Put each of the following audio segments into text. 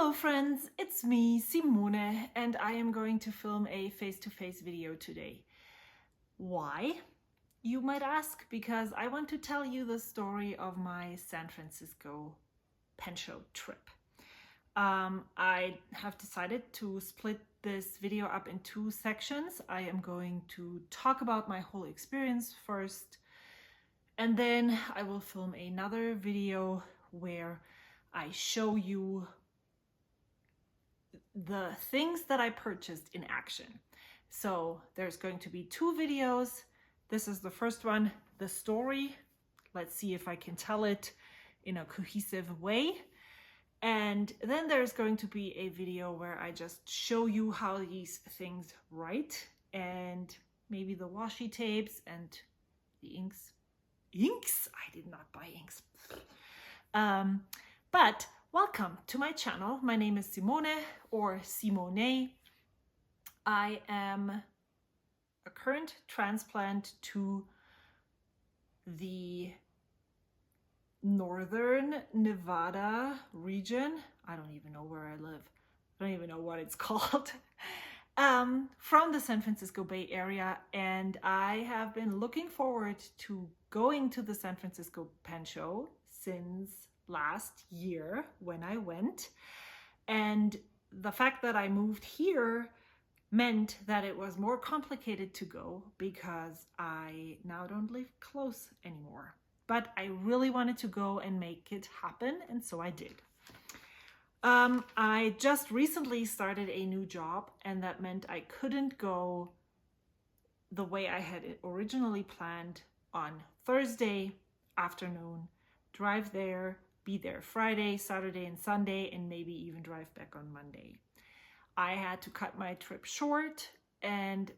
Hello friends, it's me, Simone, and I am going to film a face-to-face video today. Why? You might ask, because I want to tell you the story of my San Francisco pen show trip. I have decided to split this video up in two sections. I am going to talk about my whole experience first, and then I will film another video where I show you the things that I purchased in action. So there's going to be two videos. This is the first one, the story. Let's see if I can tell it in a cohesive way. And then there's going to be a video where I just show you how these things write, and maybe the washi tapes and the inks. Inks? I did not buy inks. But welcome to my channel. My name is Simone, or Simone. I am a current transplant to the northern Nevada region. I don't even know where I live. I don't even know what it's called. From the San Francisco Bay Area, and I have been looking forward to going to the San Francisco Pen Show since last year when I went. And the fact that I moved here meant that it was more complicated to go because I now don't live close anymore. But I really wanted to go and make it happen, and so I did. I just recently started a new job, and that meant I couldn't go the way I had it originally planned on Thursday afternoon, drive there, be there Friday, Saturday, and Sunday, and maybe even drive back on Monday. I had to cut my trip short, and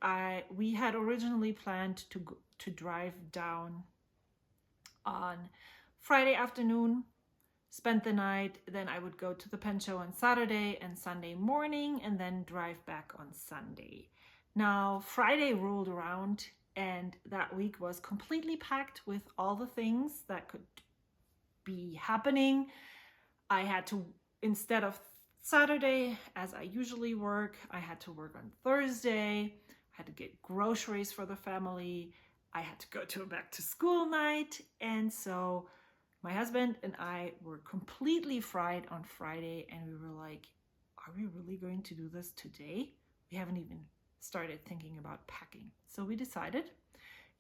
we had originally planned to drive down on Friday afternoon, spend the night, then I would go to the pen show on Saturday and Sunday morning, and then drive back on Sunday. Now, Friday rolled around, and that week was completely packed with all the things that could be happening. I had to, instead of Saturday, as I usually work, I had to work on Thursday. I had to get groceries for the family. I had to go to a back to school night. And so my husband and I were completely fried on Friday, and we were like, are we really going to do this today? We haven't even started thinking about packing. So we decided,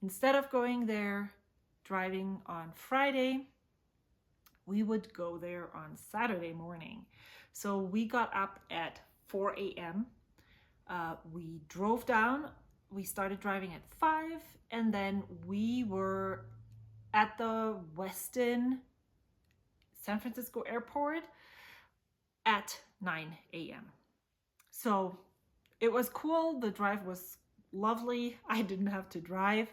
instead of going there, driving on Friday, we would go there on Saturday morning. So we got up at 4 a.m. We drove down. We started driving at 5, and then we were at the Westin San Francisco airport at 9 a.m. So it was cool. The drive was lovely. I didn't have to drive.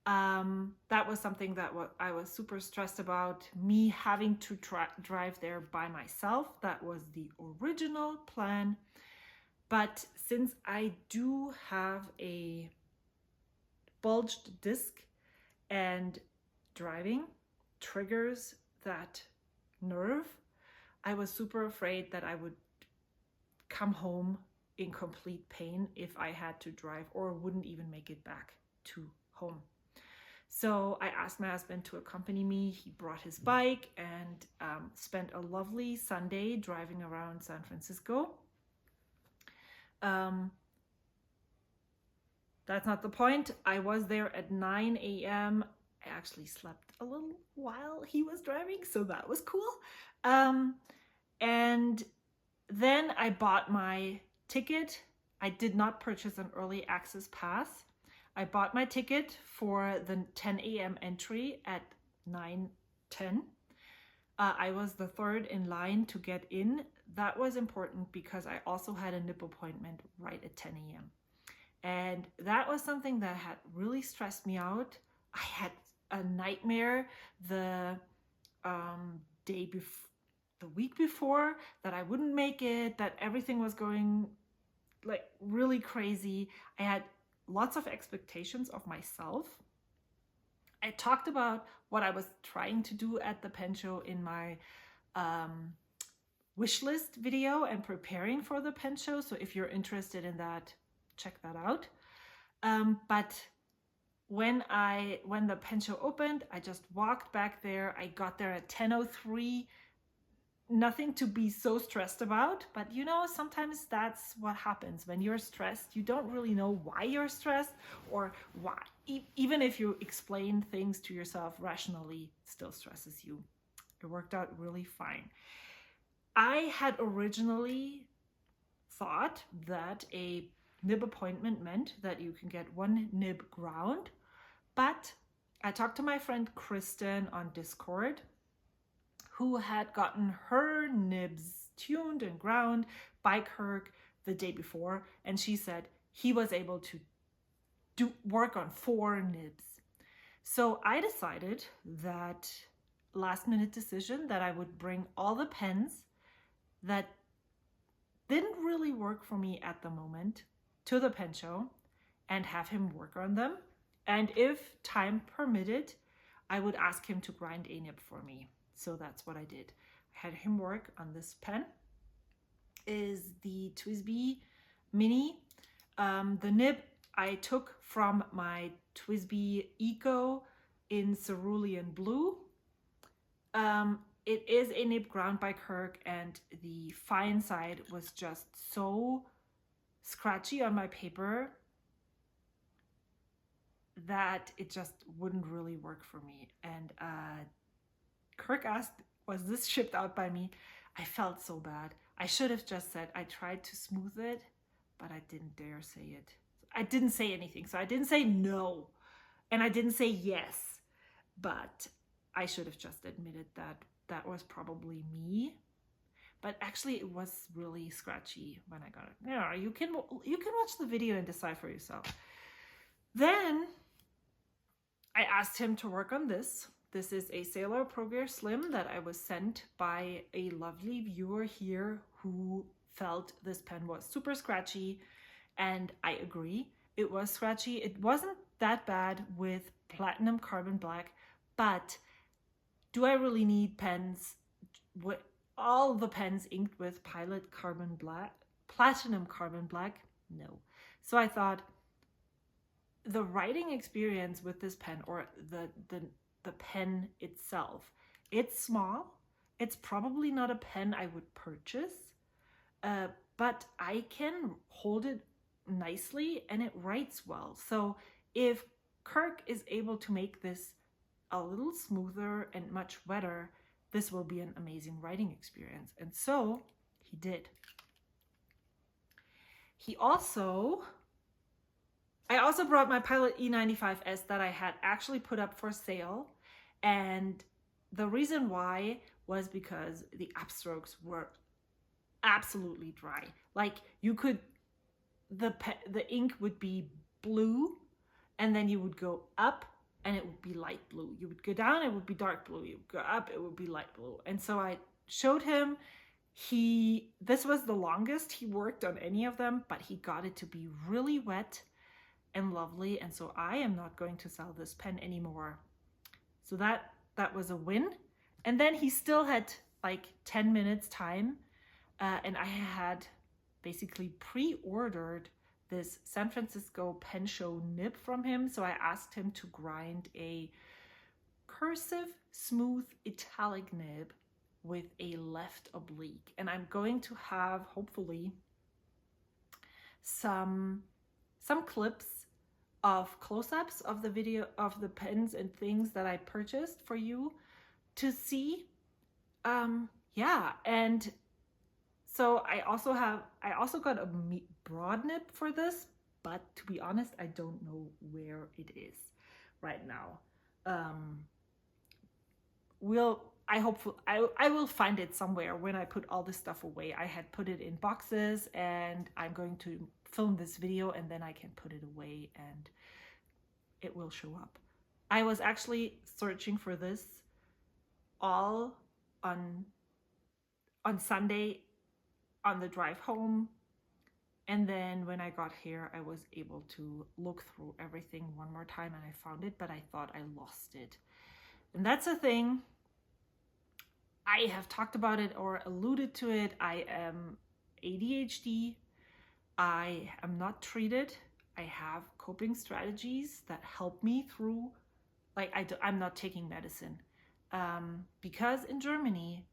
That was something that I was super stressed about, me having to drive there by myself. That was the original plan. But since I do have a bulged disc and driving triggers that nerve, I was super afraid that I would come home in complete pain if I had to drive, or wouldn't even make it back to home. So I asked my husband to accompany me. He brought his bike and spent a lovely Sunday driving around San Francisco. That's not the point. I was there at 9 a.m. I actually slept a little while he was driving, so that was cool. And then I bought my ticket. I did not purchase an early access pass. I bought my ticket for the 10 a.m. entry at 9:10. I was the third in line to get in. That was important because I also had a nip appointment right at 10 a.m. And that was something that had really stressed me out. I had a nightmare the week before that I wouldn't make it, that everything was going like really crazy. I had lots of expectations of myself. I talked about what I was trying to do at the pen show in my wish list video and preparing for the pen show. So if you're interested in that, check that out. But when the pen show opened, I just walked back there. I got there at 10:03. Nothing to be so stressed about, but you know, sometimes that's what happens when you're stressed. You don't really know why you're stressed, or why, even if you explain things to yourself rationally, it still stresses you. It worked out really fine. I had originally thought that a nib appointment meant that you can get one nib ground, but I talked to my friend Kristen on Discord, who had gotten her nibs tuned and ground by Kirk the day before, and she said he was able to work on 4 nibs. So I decided, that last minute decision, that I would bring all the pens that didn't really work for me at the moment to the pen show and have him work on them. And if time permitted, I would ask him to grind a nib for me. So that's what I did. I had him work on this pen. Is the TWSBI Mini. The nib I took from my TWSBI Eco in cerulean blue. It is a nib ground by Kirk, and the fine side was just so scratchy on my paper that it just wouldn't really work for me. And Kirk asked, was this shipped out by me? I felt so bad. I should have just said I tried to smooth it, but I didn't dare say it. I didn't say anything. So I didn't say no, and I didn't say yes, but I should have just admitted that that was probably me. But actually it was really scratchy when I got it. Yeah, you can watch the video and decide for yourself. Then I asked him to work on this. This is a Sailor Pro Gear Slim that I was sent by a lovely viewer here who felt this pen was super scratchy, and I agree. It was scratchy. It wasn't that bad with platinum carbon black, but do I really need pens with all the pens inked with platinum carbon black? No. So I thought the writing experience with this pen, or the pen itself, it's small. It's probably not a pen I would purchase, but I can hold it nicely and it writes well. So if Kirk is able to make this a little smoother and much wetter, this will be an amazing writing experience. And so he did. I also brought my Pilot E95S that I had actually put up for sale. And the reason why was because the upstrokes were absolutely dry. Like, you could, the ink would be blue, and then you would go up and it would be light blue. You would go down, it would be dark blue. You would go up, it would be light blue. And so I showed him, this was the longest he worked on any of them, but he got it to be really wet and lovely. And so I am not going to sell this pen anymore. So that was a win. And then he still had like 10 minutes time. And I had basically pre-ordered this San Francisco Pen Show nib from him. So I asked him to grind a cursive smooth italic nib with a left oblique. And I'm going to have, hopefully, some clips of close-ups of the video of the pens and things that I purchased for you to see. Yeah, and so I also got a broad nib for this, but to be honest, I don't know where it is right now. I will find it somewhere when I put all this stuff away. I had put it in boxes, and I'm going to film this video and then I can put it away and it will show up. I was actually searching for this all on Sunday on the drive home, and then when I got here I was able to look through everything one more time and I found it, but I thought I lost it. And that's a thing. I have talked about it or alluded to it. I am ADHD. I am not treated. I have coping strategies that help me through, like I'm not taking medicine. Because in Germany,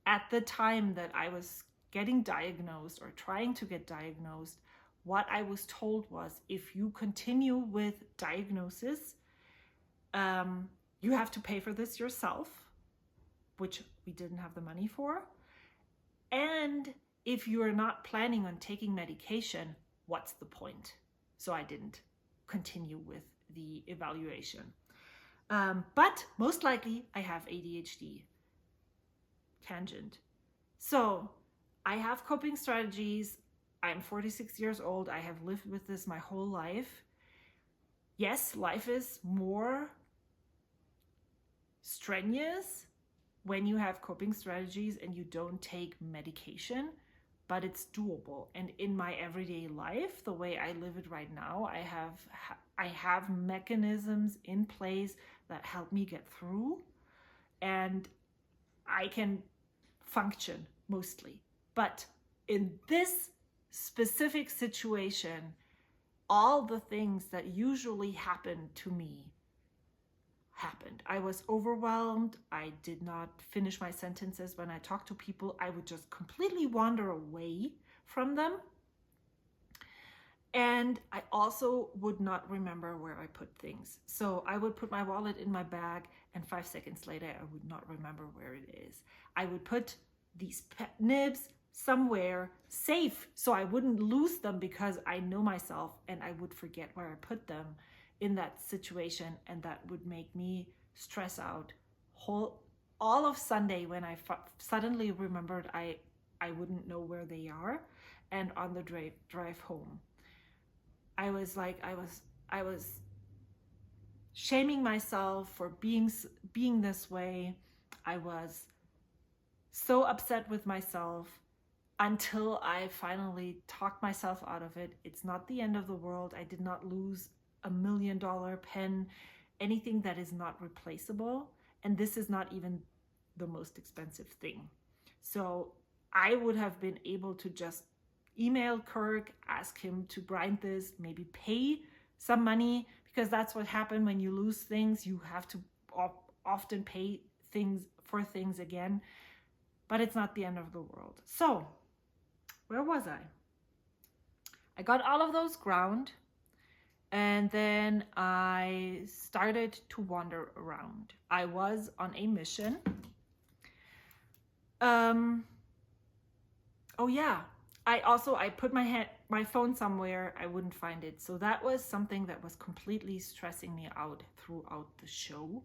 at the time that I was getting diagnosed or trying to get diagnosed, what I was told was, if you continue with diagnosis, you have to pay for this yourself, which we didn't have the money for. And if you are not planning on taking medication, what's the point? So I didn't continue with the evaluation. But most likely I have ADHD. Tangent. So I have coping strategies. I'm 46 years old. I have lived with this my whole life. Yes, life is more strenuous when you have coping strategies and you don't take medication, but it's doable. And in my everyday life, the way I live it right now, I have mechanisms in place that help me get through, and I can function mostly. But in this specific situation, all the things that usually happen to me happened. I was overwhelmed. I did not finish my sentences when I talked to people. I would just completely wander away from them. And I also would not remember where I put things. So I would put my wallet in my bag, and 5 seconds later, I would not remember where it is. I would put these nibs somewhere safe so I wouldn't lose them, because I know myself and I would forget where I put them in that situation, and that would make me stress out all of Sunday when I suddenly remembered I wouldn't know where they are. And on the drive home, I was shaming myself for being this way. I was so upset with myself until I finally talked myself out of it. It's not the end of the world. I did not lose $1 million pen, anything that is not replaceable. And this is not even the most expensive thing. So I would have been able to just email Kirk, ask him to grind this, maybe pay some money, because that's what happened when you lose things. You have to often pay for things again, but it's not the end of the world. So where was I? I got all of those ground, and then I started to wander around. I was on a mission. Oh yeah, I put my phone somewhere. I wouldn't find it. So that was something that was completely stressing me out throughout the show.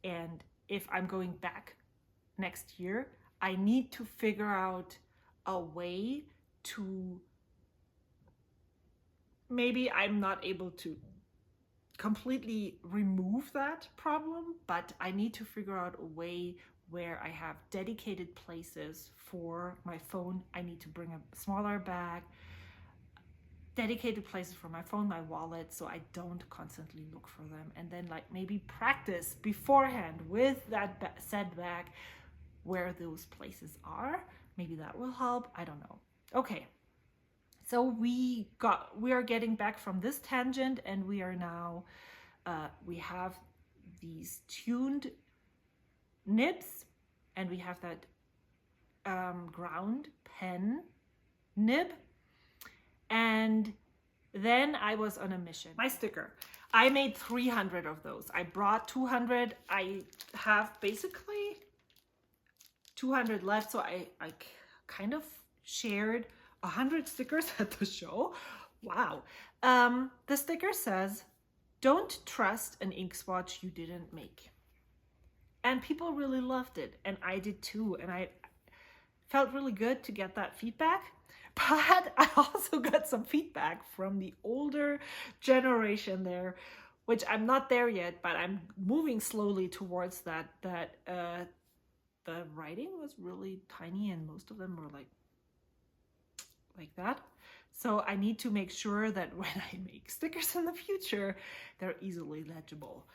And if I'm going back next year, I need to figure out a way to, maybe I'm not able to completely remove that problem, but I need to figure out a way where I have dedicated places for my phone. I need to bring a smaller bag, dedicated places for my phone, my wallet, so I don't constantly look for them. And then like maybe practice beforehand with that said bag where those places are. Maybe that will help. I don't know. Okay. So we are getting back from this tangent, and we are now, we have these tuned nibs, and we have that ground pen nib. And then I was on a mission. My sticker. I made 300 of those. I brought 200. I have basically 200 left, so I kind of shared 100 stickers at the show. Wow. The sticker says, "Don't trust an ink swatch you didn't make." And people really loved it, and I did too. And I felt really good to get that feedback. But I also got some feedback from the older generation there, which I'm not there yet, but I'm moving slowly towards that. The writing was really tiny, and most of them were like that. So I need to make sure that when I make stickers in the future, they're easily legible.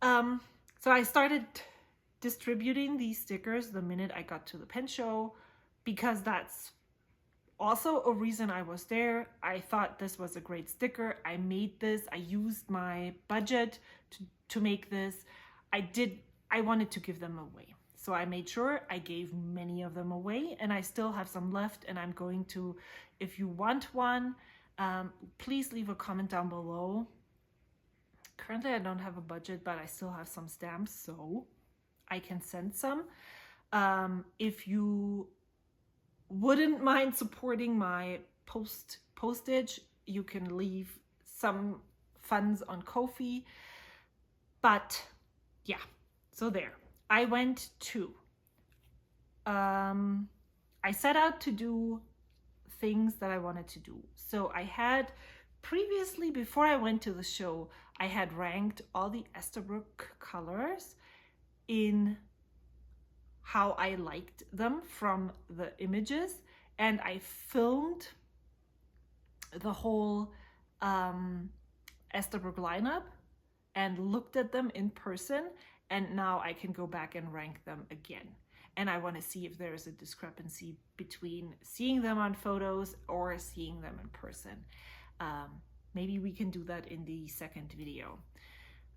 So I started distributing these stickers the minute I got to the pen show, because that's also a reason I was there. I thought this was a great sticker. I made this. I used my budget to make this. I wanted to give them away. So I made sure I gave many of them away, and I still have some left, and I'm going to, if you want one, please leave a comment down below. Currently I don't have a budget, but I still have some stamps, so I can send some. If you wouldn't mind supporting my postage, you can leave some funds on Ko-fi. But yeah, so there. I went to, I set out to do things that I wanted to do. So I had previously, before I went to the show, I had ranked all the Esterbrook colors in how I liked them from the images, and I filmed the whole Esterbrook lineup and looked at them in person, and now I can go back and rank them again. And I want to see if there's a discrepancy between seeing them on photos or seeing them in person. Maybe we can do that in the second video.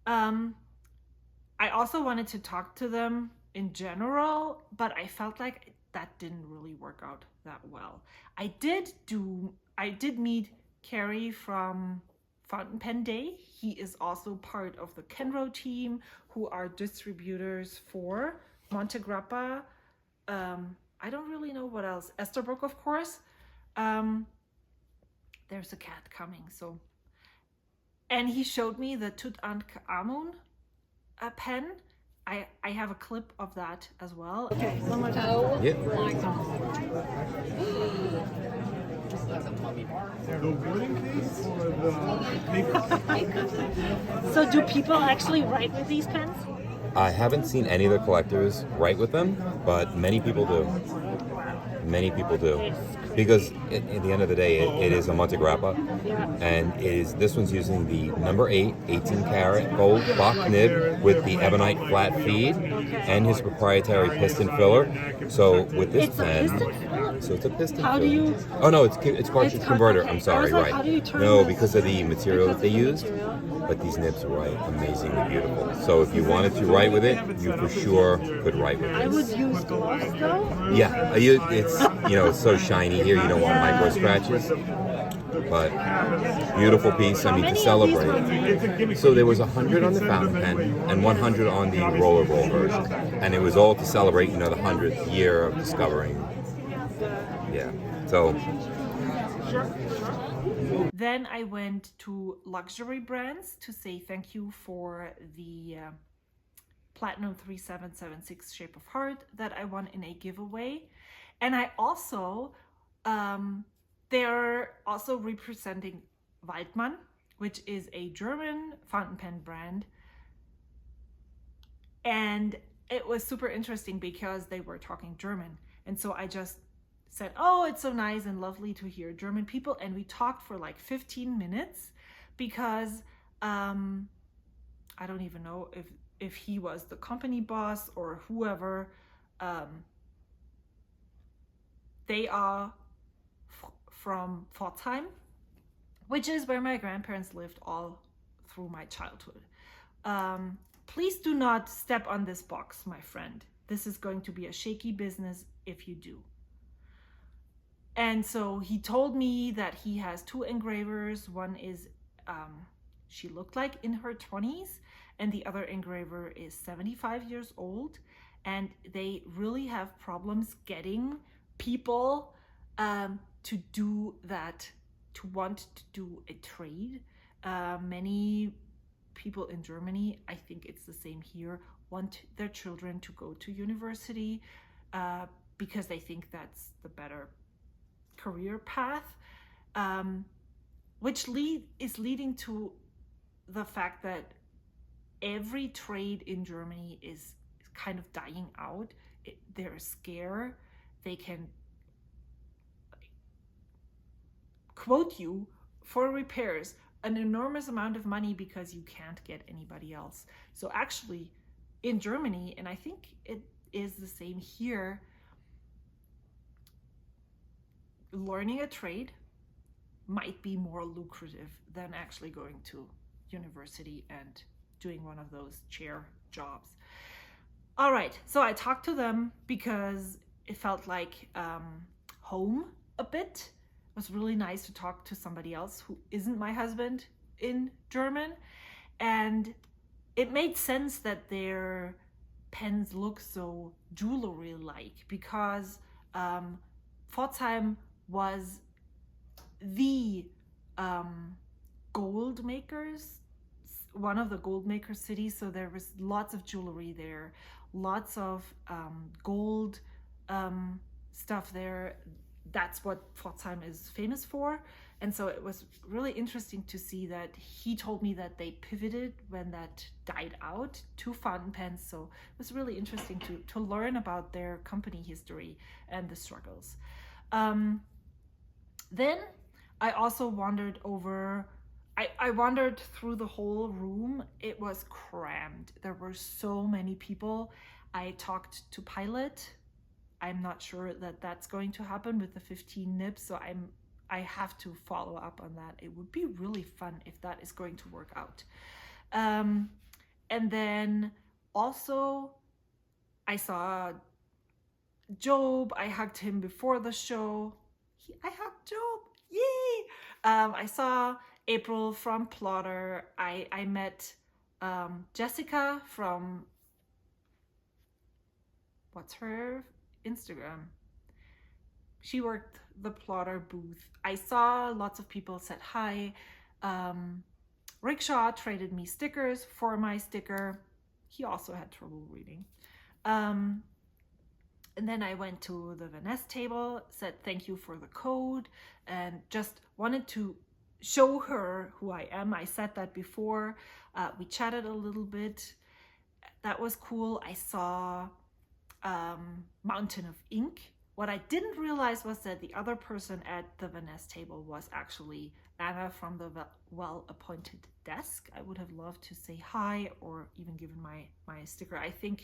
I also wanted to talk to them in general, but I felt like that didn't really work out that well. I did meet Carrie from Fountain Pen Day. He is also part of the Kenro team, who are distributors for Monte Grappa. I don't really know what else. Esterbrook, of course. There's a cat coming, so. And he showed me the Tutankhamun pen. I have a clip of that as well. Okay, one more time. Oh Yep. my God. The wooden case or the paper? So do people actually write with these pens? I haven't seen any of the collectors write with them, but many people do. Many people do. Because at the end of the day, it is a Monte Grappa, and this one's using the number 8, 18 karat gold Bach nib with the ebonite flat feed and his proprietary piston filler. So with this pen, so it's a piston How filler. do you? Oh no, it's cartridge converter. I'm sorry, like, right? how do you turn No, this? because of the material that they used. Material? But these nibs write amazingly beautiful. So if you wanted to write with it, you for sure could write with I would this. use gloves though. Yeah, it's it's so shiny here. You don't want micro scratches. But beautiful piece. I mean, to celebrate. So there was 100 on the fountain pen and 100 on the rollerball version, and it was all to celebrate, the 100th year of discovering. Yeah. So. Then I went to luxury brands to say thank you for the Platinum 3776 Shape of Heart that I won in a giveaway. And I also, they're also representing Waldmann, which is a German fountain pen brand. And it was super interesting because they were talking German. And so I just said, oh, it's so nice and lovely to hear German people. And we talked for like 15 minutes because I don't even know if he was the company boss or whoever. They are from Pforzheim, which is where my grandparents lived all through my childhood. Please do not step on this box, my friend. This is going to be a shaky business if you do. And so he told me that he has 2 engravers. One is, she looked like in her 20s, and the other engraver is 75 years old. And they really have problems getting people to do that, to want to do a trade. Many people in Germany, I think it's the same here, want their children to go to university because they think that's the better career path, which is leading to the fact that every trade in Germany is kind of dying out. They're scared. They can quote you for repairs an enormous amount of money because you can't get anybody else. So actually, in Germany, and I think it is the same here, learning a trade might be more lucrative than actually going to university and doing one of those chair jobs. All right, so I talked to them because it felt like home a bit. It was really nice to talk to somebody else who isn't my husband in German, and it made sense that their pens look so jewelry-like, because Pforzheim was the gold makers, one of the gold maker cities, so there was lots of jewelry there, lots of gold stuff there. That's what Pforzheim is famous for. And so it was really interesting to see that he told me that they pivoted when that died out to fountain pens. So it was really interesting to learn about their company history and the struggles. Then I also wandered over, I wandered through the whole room. It was crammed. There were so many people. I talked to Pilot. I'm not sure that that's going to happen with the 15 nibs, so I have to follow up on that. It would be really fun if that is going to work out. And then also I saw Job. I hugged him before the show. I hugged Job. Yay! I saw April from Plotter. I met Jessica from, what's her Instagram? She worked the Plotter booth. I saw lots of people said hi. Rickshaw traded me stickers for my sticker. He also had trouble reading. And then I went to the Vanessa table, said thank you for the code, and just wanted to show her who I am. I said that before. We chatted a little bit. That was cool. I saw Mountain of Ink. What I didn't realize was that the other person at the Vanessa table was actually Anna from the well-appointed desk. I would have loved to say hi or even given my sticker. I think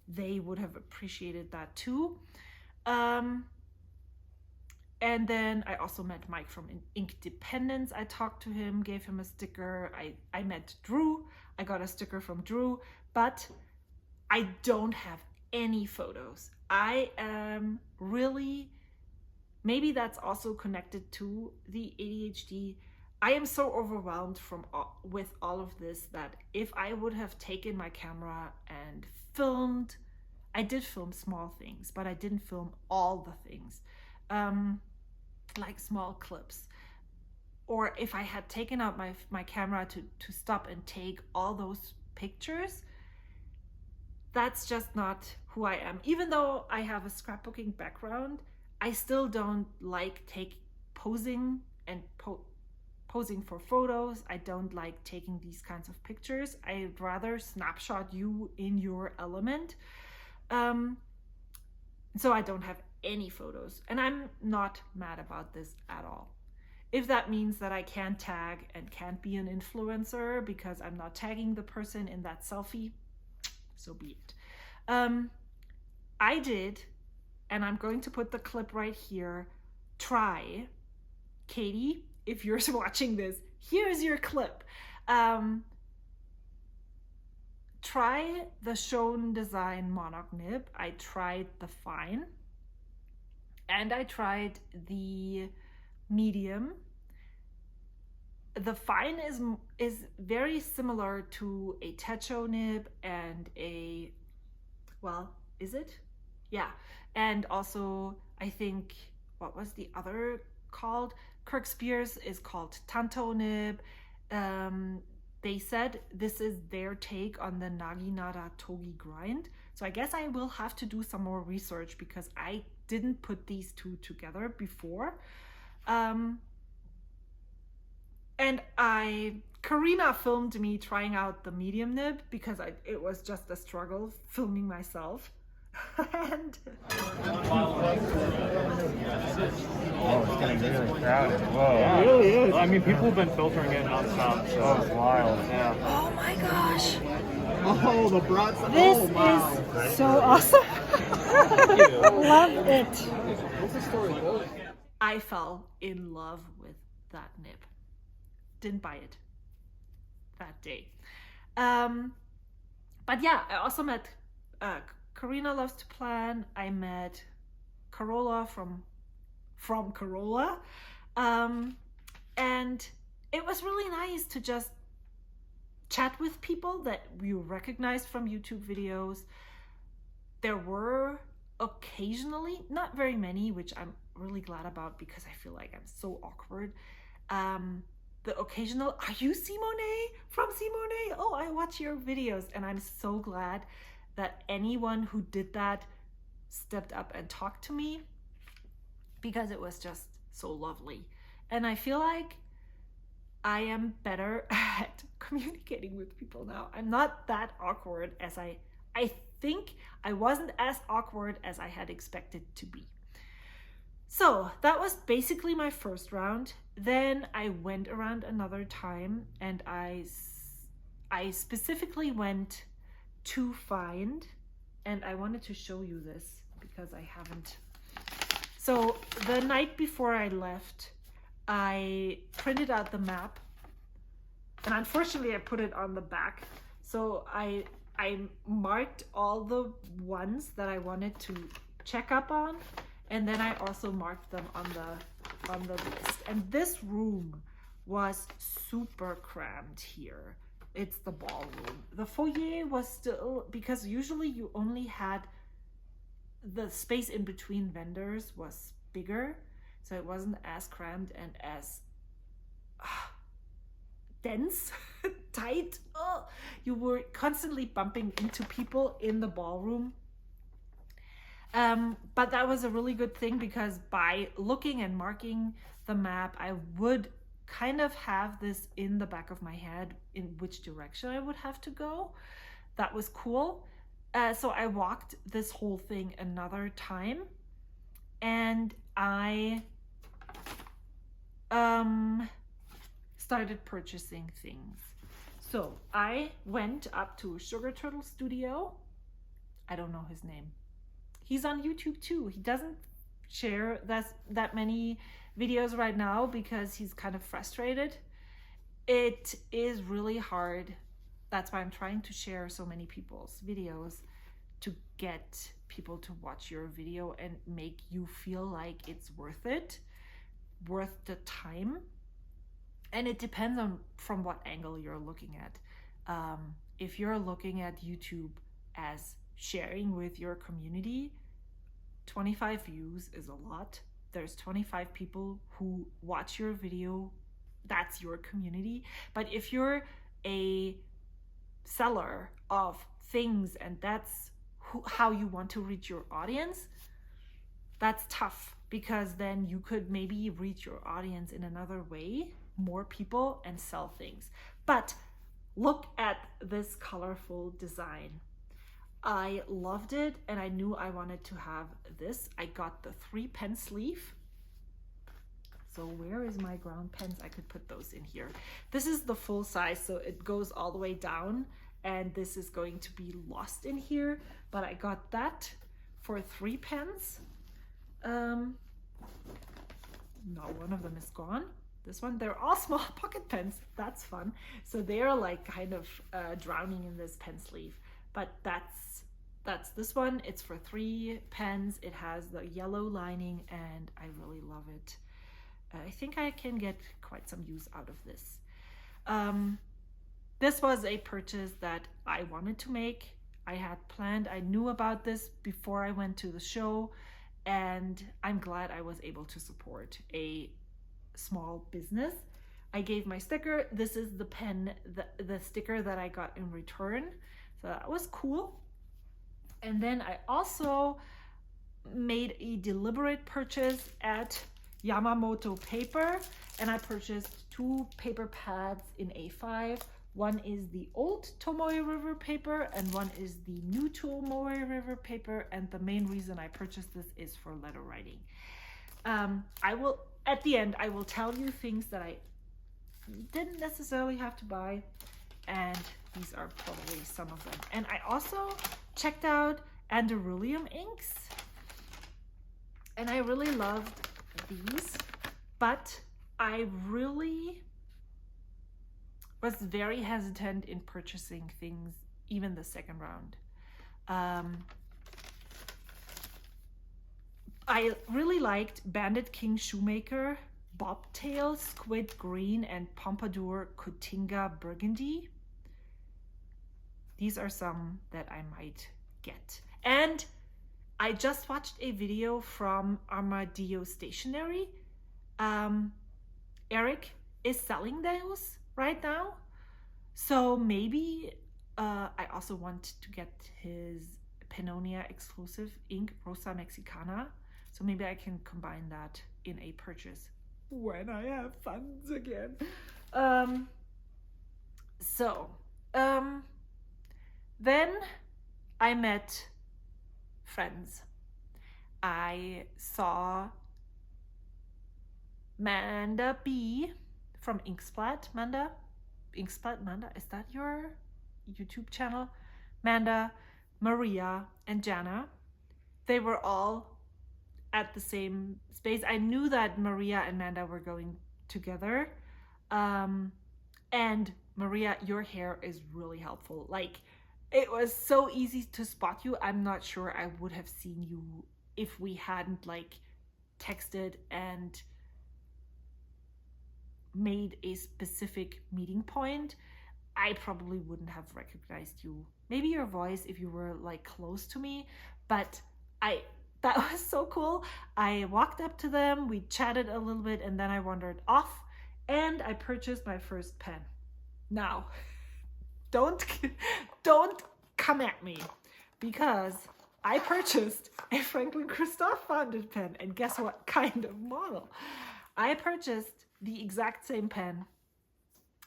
they would have appreciated that too. And then I also met Mike from Inkdependence. I talked to him, gave him a sticker. I met Drew. I got a sticker from Drew, but I don't have any photos. I am really, maybe that's also connected to the ADHD. I am so overwhelmed with all of this that if I would have taken my camera and filmed, I did film small things, but I didn't film all the things, like small clips. Or if I had taken out my camera to stop and take all those pictures, that's just not who I am. Even though I have a scrapbooking background, I still don't like posing and posing for photos. I don't like taking these kinds of pictures. I'd rather snapshot you in your element. So I don't have any photos, and I'm not mad about this at all. If that means that I can't tag and can't be an influencer because I'm not tagging the person in that selfie, so be it. I did, and I'm going to put the clip right here, try, Katie, if you're watching this, here's your clip. Try the Schoen Design Monarch nib. I tried the fine, and I tried the medium. The fine is very similar to a Techo nib and a, well, is it? Yeah. And also, I think, what was the other called? Kirk Speer's is called Tanto nib. They said this is their take on the Naginata Togi grind. So I guess I will have to do some more research because I didn't put these two together before. And Karyna filmed me trying out the medium nib because it was just a struggle filming myself. And Oh, it's getting really crowded. Whoa. Yeah, it really is. I mean, people have been filtering it nonstop, so It's wild. yeah. oh my gosh, Oh, the brats. This Oh, wow. is so awesome. Love it. I fell in love with that nib. Didn't buy it that day. But yeah, I also met Karyna Loves to Plan. I met Carola from Carola. And it was really nice to just chat with people that you recognize from YouTube videos. There were occasionally, not very many, which I'm really glad about because I feel like I'm so awkward. The occasional, are you Simone from Simone? Oh, I watch your videos. And I'm so glad that anyone who did that stepped up and talked to me because it was just so lovely. And I feel like I am better at communicating with people now. I'm not that awkward as I think I wasn't as awkward as I had expected to be. So that was basically my first round. Then I went around another time and I specifically went to find, and I wanted to show you this because I haven't. So the night before I left, I printed out the map, and unfortunately I put it on the back. So I marked all the ones that I wanted to check up on, and then I also marked them on the list. And this room was super crammed here. It's the ballroom. The foyer was still, because usually you only had the space in between vendors was bigger, so it wasn't as crammed and as dense, tight. Oh, you were constantly bumping into people in the ballroom. But that was a really good thing because by looking and marking the map, I would kind of have this in the back of my head in which direction I would have to go. That was cool. So I walked this whole thing another time, and I started purchasing things. So I went up to Sugar Turtle Studio. I don't know his name. He's on YouTube too. He doesn't share that many videos right now because he's kind of frustrated. It is really hard. That's why I'm trying to share so many people's videos to get people to watch your video and make you feel like it's worth it, worth the time. And it depends on from what angle you're looking at. If you're looking at YouTube as sharing with your community, 25 views is a lot. There's 25 people who watch your video. That's your community. But if you're a seller of things and that's how you want to reach your audience, that's tough because then you could maybe reach your audience in another way, more people, and sell things. But look at this colorful design. I loved it and I knew I wanted to have this. I got the 3-pen sleeve. So where is my ground pens? I could put those in here. This is the full size, so it goes all the way down, and this is going to be lost in here, but I got that for 3 pens. Now one of them is gone. This one, they're all small pocket pens. That's fun. So they're like kind of drowning in this pen sleeve, but that's this one. It's for 3 pens. It has the yellow lining and I really love it. I think I can get quite some use out of this. This was a purchase that I wanted to make. I had planned, I knew about this before I went to the show, and I'm glad I was able to support a small business. I gave my sticker. This is the pen, the sticker that I got in return. So that was cool. And then I also made a deliberate purchase at Yamamoto Paper, and I purchased 2 paper pads in A5. One is the old Tomoe River paper and one is the new Tomoe River paper, and the main reason I purchased this is for letter writing. At the end I will tell you things that I didn't necessarily have to buy, and these are probably some of them. And I also checked out Penrealm inks, and I really loved these, but I really was very hesitant in purchasing things even the second round. I really liked Bandit King Shoemaker, Bobtail, Squid Green, and Pompadour Cotinga Burgundy. These are some that I might get. And I just watched a video from Armadillo Stationery. Eric is selling those right now. So maybe I also want to get his Pannonia exclusive ink, Rosa Mexicana. So maybe I can combine that in a purchase when I have funds again. Then I met friends. I saw Manda B from Inksplat. Manda, is that your YouTube channel? Manda, Maria, and Jannah. They were all at the same space. I knew that Maria and Manda were going together. And Maria, your hair is really helpful. Like, it was so easy to spot you. I'm not sure I would have seen you if we hadn't like texted and made a specific meeting point. I probably wouldn't have recognized you. Maybe your voice if you were like close to me, but that was so cool. I walked up to them, we chatted a little bit, and then I wandered off and I purchased my first pen. Now, don't come at me, because I purchased a Franklin Christoph fountain pen, and guess what kind of model? I purchased the exact same pen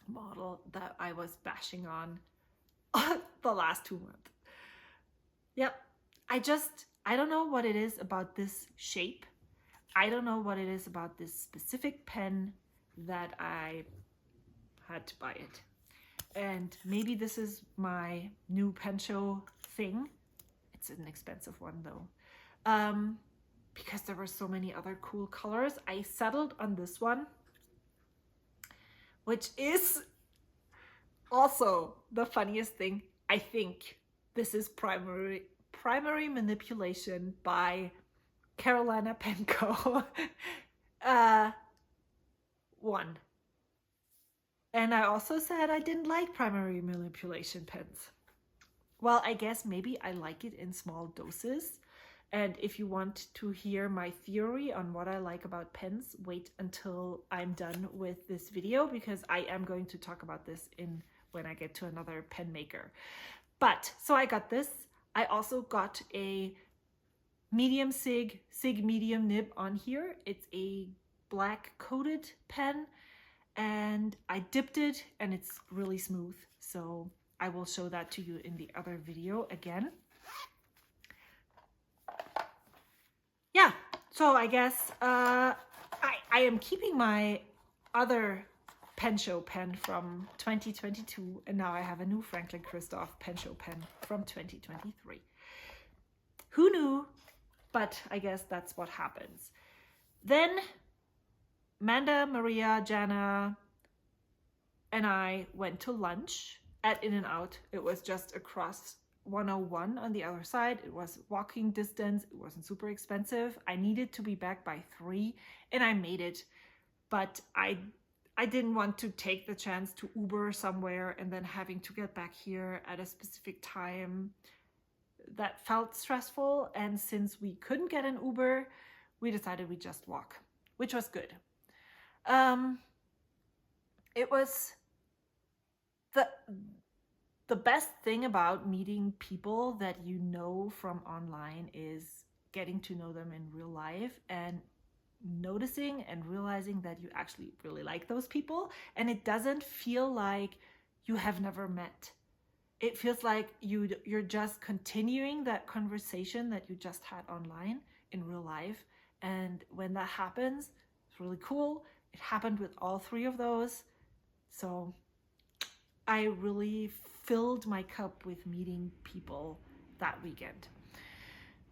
model that I was bashing on the last 2 months. Yep, I don't know what it is about this shape. I don't know what it is about this specific pen that I had to buy it. And maybe this is my new pen show thing. It's an expensive one though. Because there were so many other cool colors. I settled on this one, which is also the funniest thing. I think this is primary manipulation by Karyna Penco. One. And I also said I didn't like primary manipulation pens. Well, I guess maybe I like it in small doses. And if you want to hear my theory on what I like about pens, wait until I'm done with this video, because I am going to talk about this when I get to another pen maker. But, so I got this. I also got a medium sig medium nib on here. It's a black coated pen, and I dipped it and it's really smooth. So I will show that to you in the other video again. Yeah, so I guess I am keeping my other pen show pen from 2022, and now I have a new Franklin Christoph pen show pen from 2023. Who knew? But I guess that's what happens. Then Manda, Maria, Jannah, and I went to lunch at In-N-Out. It was just across 101 on the other side. It was walking distance. It wasn't super expensive. I needed to be back by 3 and I made it, but I didn't want to take the chance to Uber somewhere and then having to get back here at a specific time. That felt stressful, and since we couldn't get an Uber, we decided we'd just walk, which was good. It was the best thing about meeting people that you know from online is getting to know them in real life and noticing and realizing that you actually really like those people, and it doesn't feel like you have never met. It feels like you're just continuing that conversation that you just had online in real life, and when that happens, it's really cool. It happened with all 3 of those, so I really filled my cup with meeting people that weekend.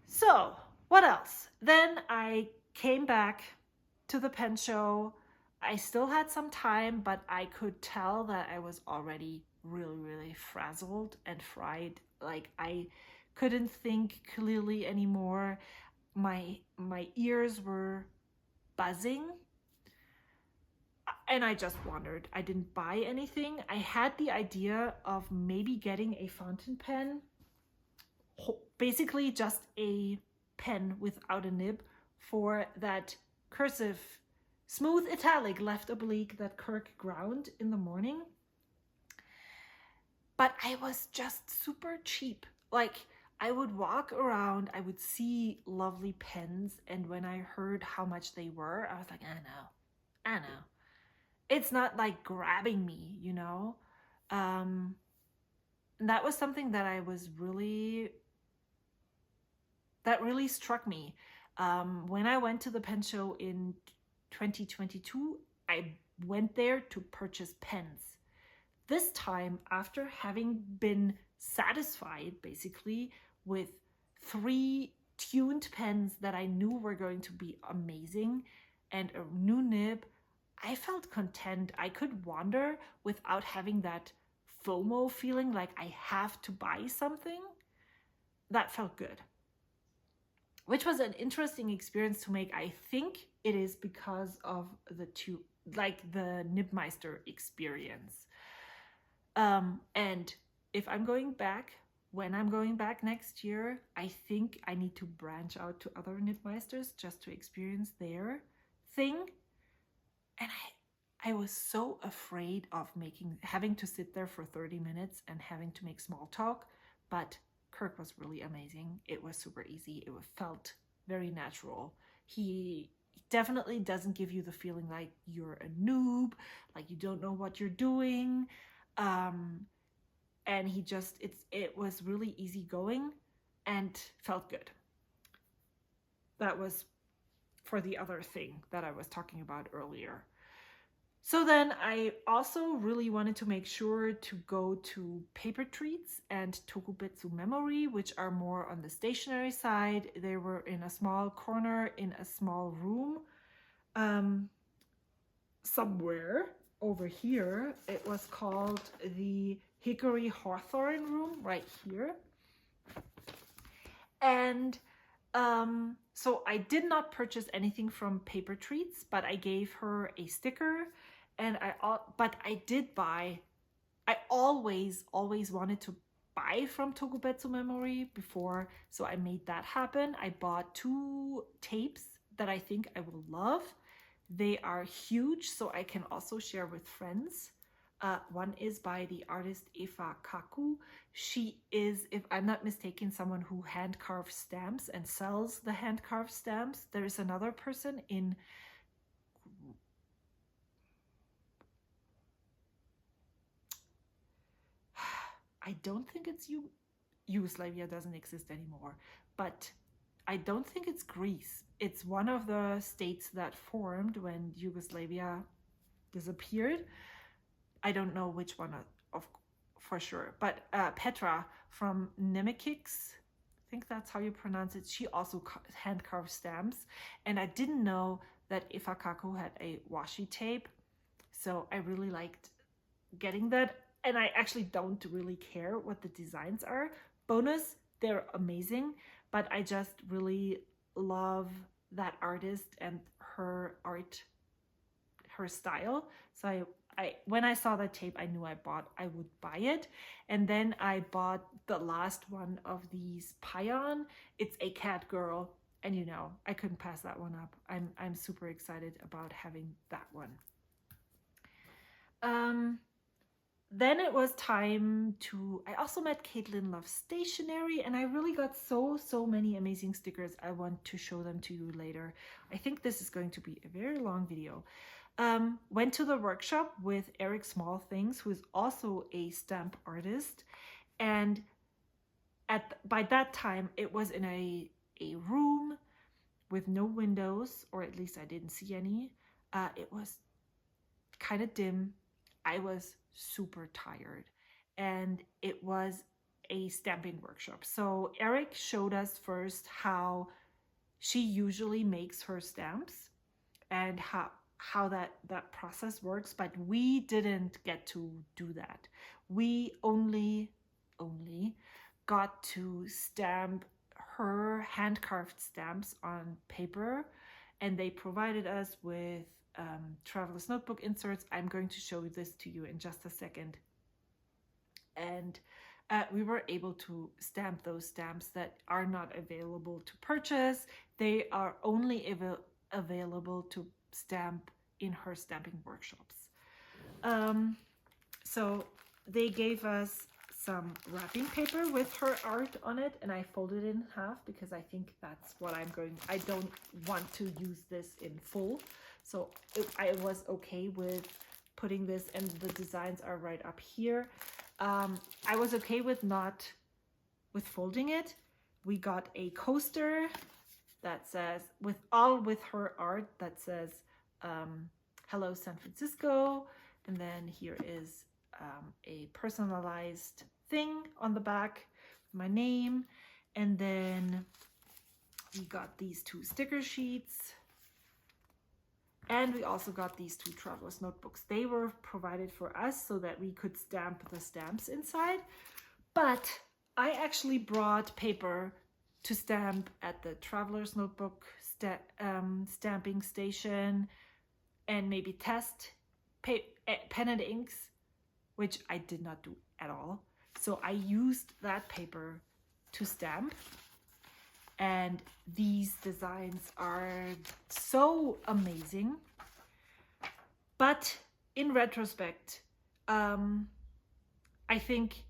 So, what else? Then I came back to the pen show. I still had some time, but I could tell that I was already really, really frazzled and fried. Like, I couldn't think clearly anymore. My ears were buzzing. And I just wondered. I didn't buy anything. I had the idea of maybe getting a fountain pen, basically just a pen without a nib for that cursive, smooth italic left oblique that Kirk ground in the morning. But I was just super cheap. Like, I would walk around, I would see lovely pens, and when I heard how much they were, I was like, I know. It's not like grabbing me, you know? And that was something that that really struck me. When I went to the pen show in 2022, I went there to purchase pens. This time, after having been satisfied basically with 3 tuned pens that I knew were going to be amazing and a new nib, I felt content. I could wander without having that FOMO feeling like I have to buy something. That felt good. Which was an interesting experience to make. I think it is because of the Nibmeister experience. And if I'm going back, when I'm going back next year, I think I need to branch out to other Nibmeisters just to experience their thing. And I was so afraid of having to sit there for 30 minutes and having to make small talk, but Kirk was really amazing. It was super easy. It felt very natural. He definitely doesn't give you the feeling like you're a noob, like you don't know what you're doing. And it was really easygoing and felt good. That was for the other thing that I was talking about earlier. So then I also really wanted to make sure to go to Paper Treats and Tokubetsu Memory, which are more on the stationery side. They were in a small corner in a small room somewhere over here. It was called the Hickory Hawthorne Room right here. And so I did not purchase anything from Paper Treats, but I gave her a sticker, and I always wanted to buy from Tokubetsu Memory before, so I made that happen. I bought 2 tapes that I think I will love. They are huge, so I can also share with friends. One is by the artist Efa Kaku. She is, if I'm not mistaken, someone who hand-carves stamps and sells the hand-carved stamps. There is another person in I don't think it's Yugoslavia doesn't exist anymore, but I don't think it's Greece. It's one of the states that formed when Yugoslavia disappeared. I don't know which one for sure, but Petra from Nemekix, I think that's how you pronounce it. She also hand carved stamps, and I didn't know that Ifakaku had a washi tape, so I really liked getting that. And I actually don't really care what the designs are. Bonus, they're amazing, but I just really love that artist and her art, her style. So when I saw that tape, I knew I would buy it. And then I bought the last one of these Payon. It's a cat girl, and you know, I couldn't pass that one up. I'm super excited about having that one. Then it was time I also met Caitlin Love Stationery, and I really got so many amazing stickers. I want to show them to you later. I think this is going to be a very long video. Went to the workshop with Eric Smallthings, who is also a stamp artist, and by that time it was in a room with no windows, or at least I didn't see any. It was kind of dim. I was super tired, and it was a stamping workshop. So Eric showed us first how she usually makes her stamps and how that process works, but we didn't get to do that. We only got to stamp her hand-carved stamps on paper, and they provided us with traveler's notebook inserts. I'm going to show this to you in just a second. And we were able to stamp those stamps that are not available to purchase. They are only available to stamp in her stamping workshops. So they gave us some wrapping paper with her art on it, and I folded it in half because I think that's what I don't want to use this in full. So I was okay with putting this, and the designs are right up here. I was okay with folding it. We got a coaster that says, with her art, that says, hello San Francisco. And then here is a personalized thing on the back, my name. And then we got these 2 sticker sheets. And we also got these 2 traveler's notebooks. They were provided for us so that we could stamp the stamps inside. But I actually brought paper to stamp at the traveler's notebook stamping station, and maybe test pen and inks, which I did not do at all. So I used that paper to stamp. And these designs are so amazing. But in retrospect, I think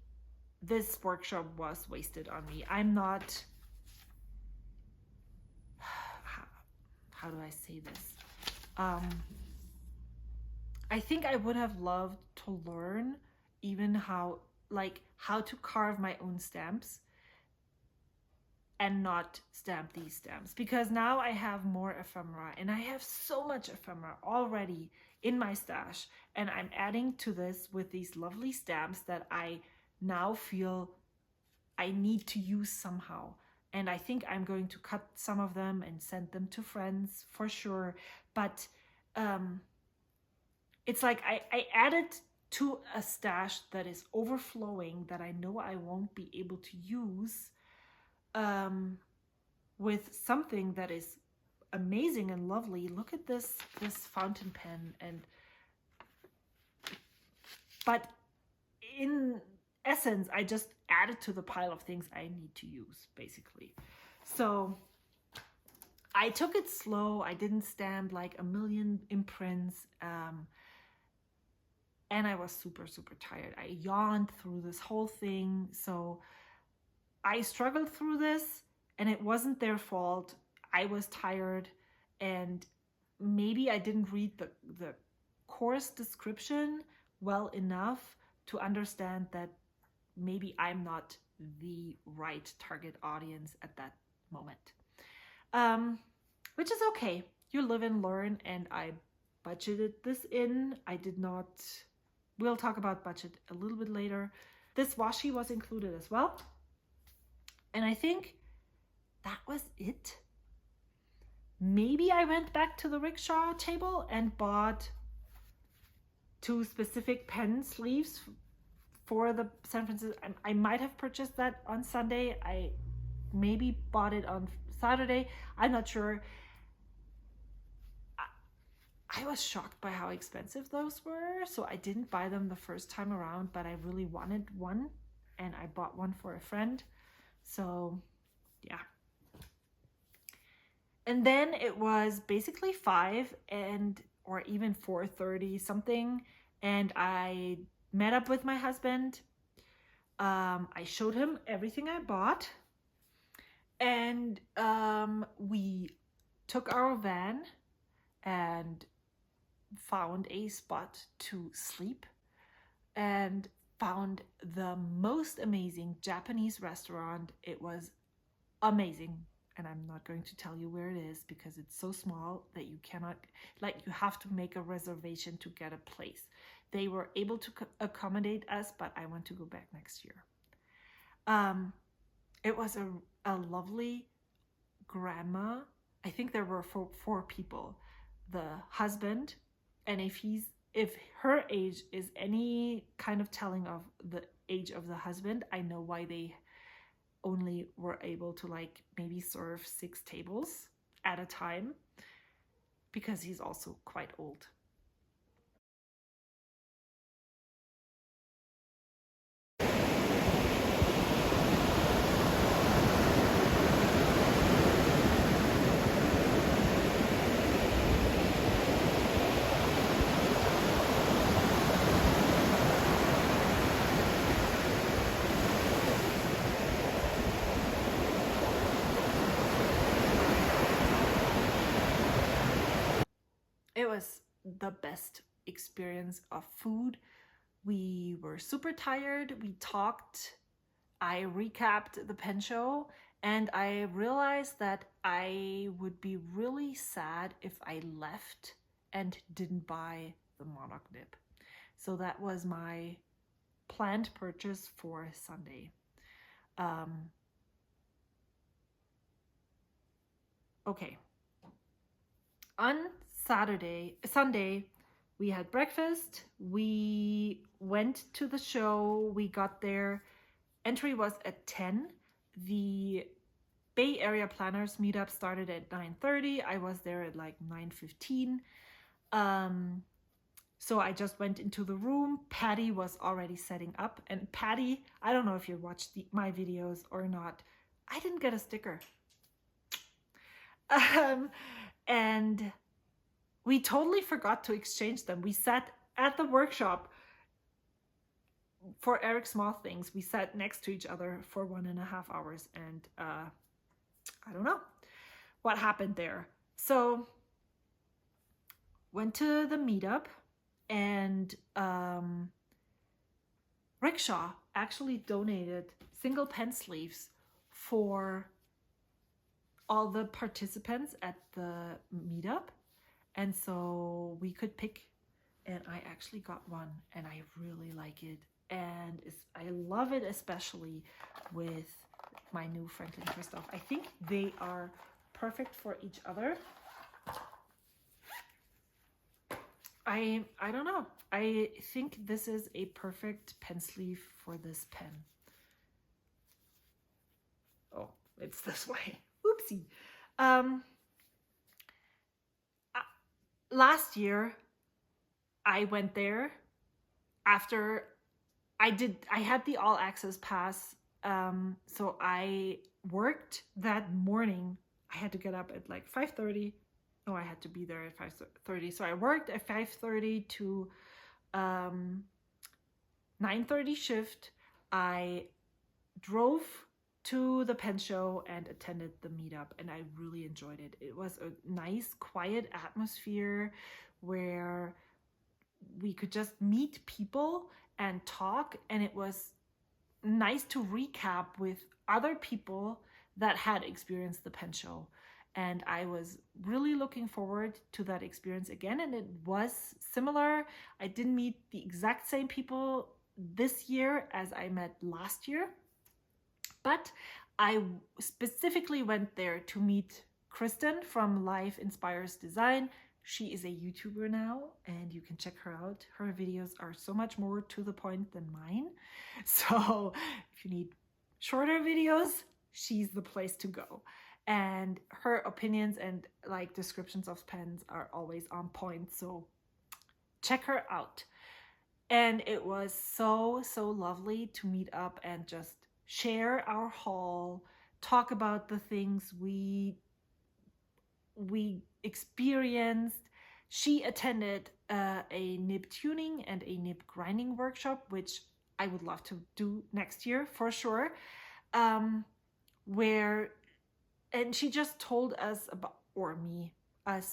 this workshop was wasted on me. I'm not, how do I say this? I think I would have loved to learn even how to carve my own stamps and not stamp these stamps, because now I have more ephemera, and I have so much ephemera already in my stash, and I'm adding to this with these lovely stamps that I now feel I need to use somehow. And I think I'm going to cut some of them and send them to friends for sure. But it's like I added to a stash that is overflowing, that I know I won't be able to use, with something that is amazing and lovely. Look at this fountain pen, but in essence, I just added to the pile of things I need to use, basically. So I took it slow. I didn't stamp like a million imprints, and I was super tired. I yawned through this whole thing. So I struggled through this, and it wasn't their fault. I was tired, and maybe I didn't read the course description well enough to understand that maybe I'm not the right target audience at that moment. Which is okay. You live and learn, and I budgeted this in. I did not, we'll talk about budget a little bit later. This washi was included as well. And I think that was it. Maybe I went back to the rickshaw table and bought 2 specific pen sleeves for the San Francisco. I might have purchased that on Sunday. I maybe bought it on Saturday. I'm not sure. I was shocked by how expensive those were. So I didn't buy them the first time around, but I really wanted one, and I bought one for a friend. So yeah. And then it was basically 5 or even 4:30 something, and I met up with my husband. I showed him everything I bought, and we took our van and found a spot to sleep, and found the most amazing Japanese restaurant. It was amazing. and I'm not going to tell you where it is because it's so small that you cannot, like, you have to make a reservation to get a place. They were able to accommodate us, but I want to go back next year. It was a lovely grandma. I think there were four people. The husband, and if her age is any kind of telling of the age of the husband, I know why they only were able to like maybe serve 6 tables at a time, because he's also quite old. It was the best experience of food. We were super tired. We talked. I recapped the pen show, and I realized that I would be really sad if I left and didn't buy the monarch nib. So that was my planned purchase for Sunday. Okay. On Sunday, we had breakfast. We went to the show. We got there. Entry was at 10. The Bay Area Planners meetup started at 9:30. I was there at like 9:15. So I just went into the room. Patty was already setting up. And Patty, I don't know if you watched my videos or not, I didn't get a sticker. And we totally forgot to exchange them. We sat at the workshop for Eric Small Things. We sat next to each other for 1.5 hours, and I don't know what happened there. So went to the meetup, and Rickshaw actually donated single pen sleeves for all the participants at the meetup. And so we could pick, and I actually got one, and I really like it. And I love it, especially with my new Franklin Christoph. I think they are perfect for each other. I don't know. I think this is a perfect pen sleeve for this pen. Oh, it's this way. Oopsie. Last year, I went there after I had the all access pass. So I worked that morning. I had to get up at like 5:30. No, I had to be there at 5:30. So I worked at 5:30 to 9:30 shift. I drove to the pen show and attended the meetup, and I really enjoyed it. It was a nice, quiet atmosphere where we could just meet people and talk, and it was nice to recap with other people that had experienced the pen show. And I was really looking forward to that experience again, and it was similar. I didn't meet the exact same people this year as I met last year, but I specifically went there to meet Kristen from Life Inspires Design. She is a YouTuber now, and you can check her out. Her videos are so much more to the point than mine. So if you need shorter videos, she's the place to go. And her opinions and like descriptions of pens are always on point. So check her out. And it was so lovely to meet up and just share our haul, talk about the things we experienced. She attended a nib tuning and a nib grinding workshop, which I would love to do next year for sure. And she just told us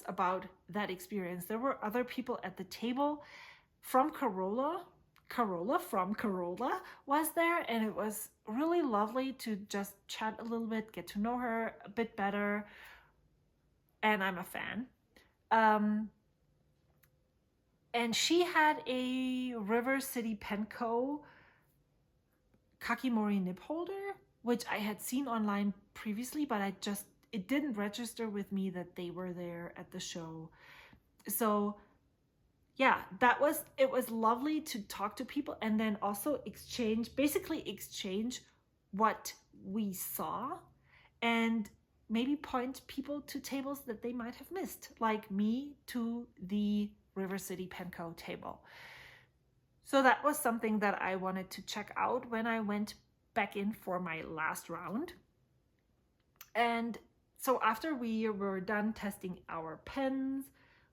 about that experience. There were other people at the table from Corolla, Carola from Carola was there, and it was really lovely to just chat a little bit, get to know her a bit better, and I'm a fan. And she had a River City Penco Kakimori nib holder, which I had seen online previously, but it didn't register with me that they were there at the show. So yeah, it was lovely to talk to people and then also exchange what we saw and maybe point people to tables that they might have missed, like me to the River City Penco table. So that was something that I wanted to check out when I went back in for my last round. And so after we were done testing our pens,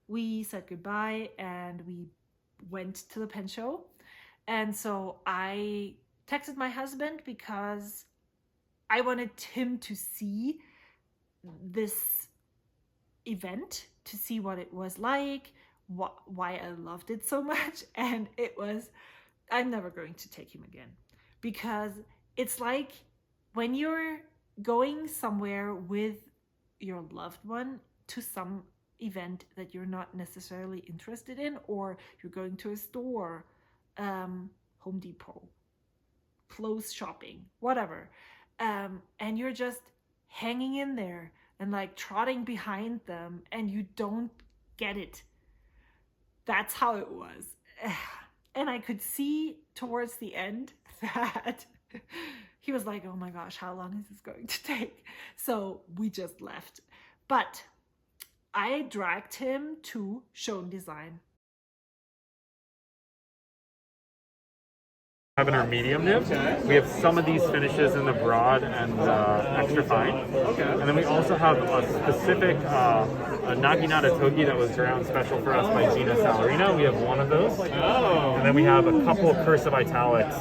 we said goodbye and we went to the pen show. And so I texted my husband because I wanted him to see this event, to see what it was like, why I loved it so much. And I'm never going to take him again, because it's like when you're going somewhere with your loved one to some event that you're not necessarily interested in, or you're going to a store, Home Depot, clothes shopping, whatever, and you're just hanging in there and like trotting behind them and you don't get it. That's how it was. And I could see towards the end that he was like, oh my gosh, how long is this going to take? So we just left. But I dragged him to Shown Design. Have in our medium nib. We have some of these finishes in the broad and extra fine. And then we also have a specific a Naginata Togi that was ground special for us by Gina Salarino. We have one of those. And then we have a couple of cursive italics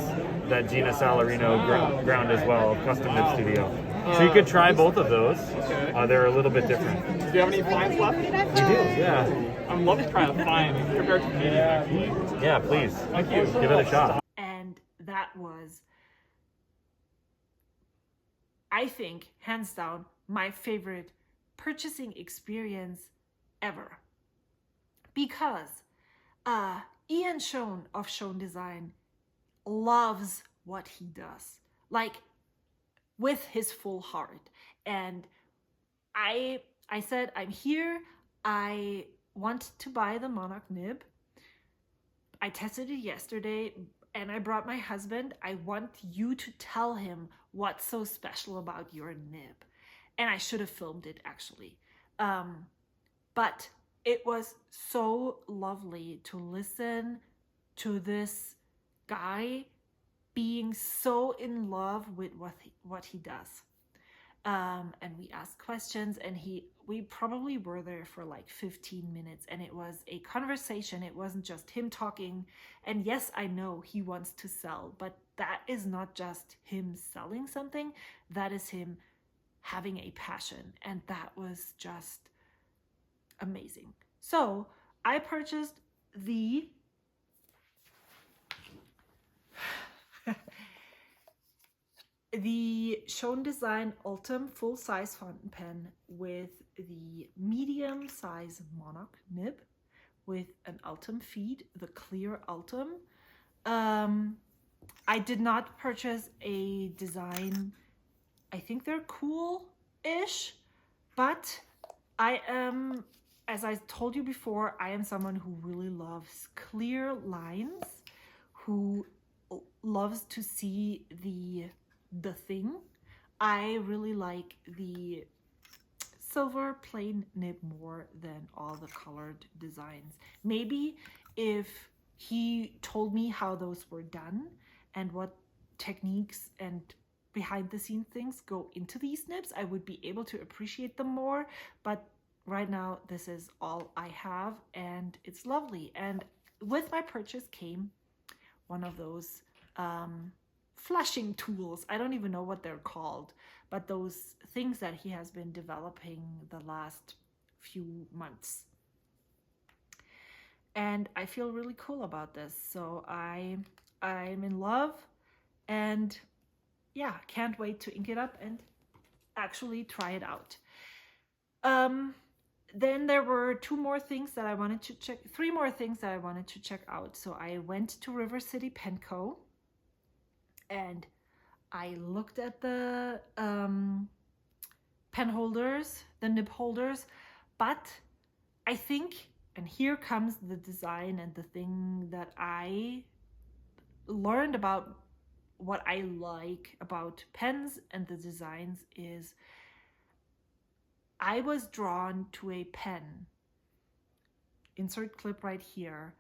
that Gina Salarino ground as well, Custom Nib Studio. So you could try both of those. They're a little bit different. Do you have any fines left? We do, yeah. I'd love to try a fine compared to medium. Yeah, please. Thank you. Give it a shot. And that was, I think, hands down, my favorite purchasing experience ever. Because Ian Schoen of Shown Design loves what he does, like with his full heart. And I said, I'm here, I want to buy the Monarch nib. I tested it yesterday and I brought my husband. I want you to tell him what's so special about your nib. And I should have filmed it actually. But it was so lovely to listen to this guy being so in love with what he does. And we asked questions and we probably were there for like 15 minutes and it was a conversation. It wasn't just him talking. And yes, I know he wants to sell, but that is not just him selling something. That is him having a passion. And that was just amazing. So I purchased the Shown Design Ultim full-size fountain pen with the medium-size Monarch nib with an Ultim feed, the clear Ultim. I did not purchase a design. I think they're cool-ish, but I am, as I told you before, I am someone who really loves clear lines, who loves to see the thing. I really like the silver plain nib more than all the colored designs. Maybe if he told me how those were done and what techniques and behind the scenes things go into these nibs, I would be able to appreciate them more. But right now, this is all I have and it's lovely. And with my purchase came one of those flashing tools. I don't even know what they're called, but those things that he has been developing the last few months. And I feel really cool about this. So I I'm in love, and yeah, can't wait to ink it up and actually try it out. Then there were three more things that I wanted to check out. So I went to River City Pen Co. and I looked at the pen holders, the nib holders, but I think, and here comes the design and the thing that I learned about what I like about pens and the designs is I was drawn to a pen, insert clip right here,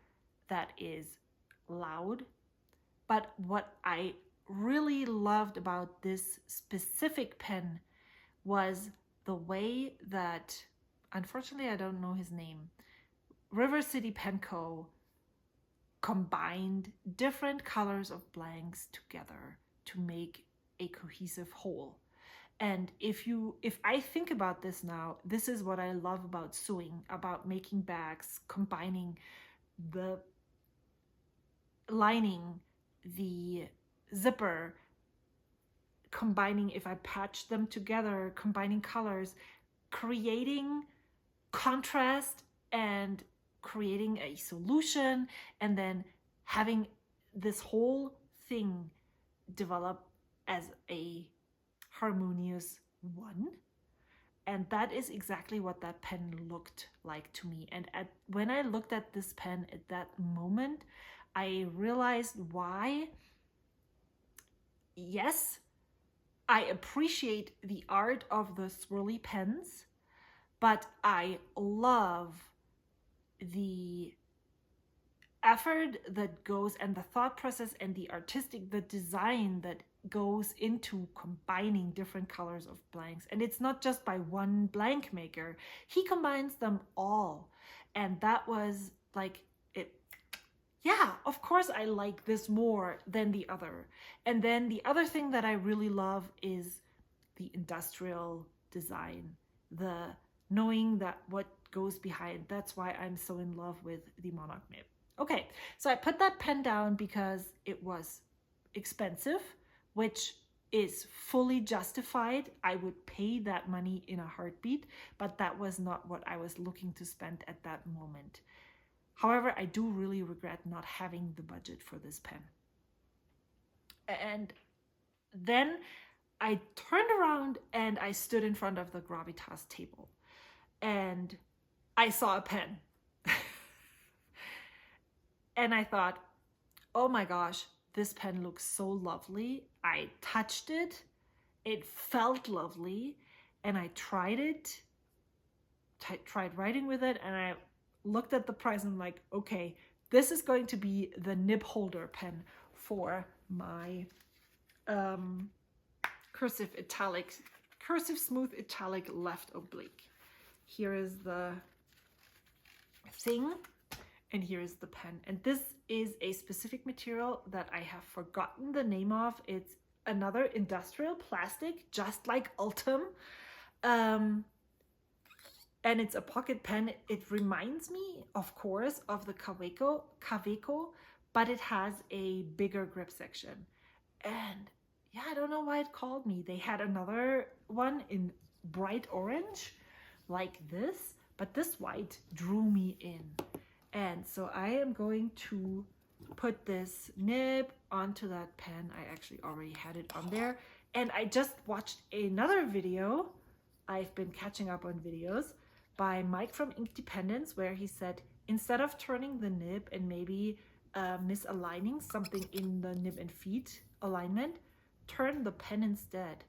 that is loud. But what I really loved about this specific pen was the way that, unfortunately I don't know his name, River City Pen Co. combined different colors of blanks together to make a cohesive whole. And if I think about this now, this is what I love about sewing, about making bags, combining the lining, the zipper, combining, if I patch them together, combining colors, creating contrast and creating a solution, and then having this whole thing develop as a harmonious one. And that is exactly what that pen looked like to me. And when I looked at this pen at that moment, I realized why, yes, I appreciate the art of the swirly pens, but I love the effort that goes and the thought process and the design that goes into combining different colors of blanks. And it's not just by one blank maker, he combines them all. And that was like it. Yeah, of course I like this more than the other. And then the other thing that I really love is the industrial design, the knowing that what goes behind. That's why I'm so in love with the Monarch nib. Okay, so I put that pen down because it was expensive, which is fully justified. I would pay that money in a heartbeat, but that was not what I was looking to spend at that moment. However, I do really regret not having the budget for this pen. And then I turned around and I stood in front of the Gravitas table and I saw a pen. And I thought, oh my gosh, this pen looks so lovely. I touched it, it felt lovely, and I tried it, tried writing with it, and I looked at the price and I'm like, okay, this is going to be the nib holder pen for my cursive smooth italic left oblique. Here is the thing. And here is the pen. And this is a specific material that I have forgotten the name of. It's another industrial plastic, just like Ultim. And it's a pocket pen. It reminds me, of course, of the Kaweco, but it has a bigger grip section. And yeah, I don't know why it called me. They had another one in bright orange, like this, but this white drew me in. And so I am going to put this nib onto that pen. I actually already had it on there. And I just watched another video. I've been catching up on videos by Mike from Inkdependence, where he said, instead of turning the nib and maybe misaligning something in the nib and feet alignment, turn the pen instead.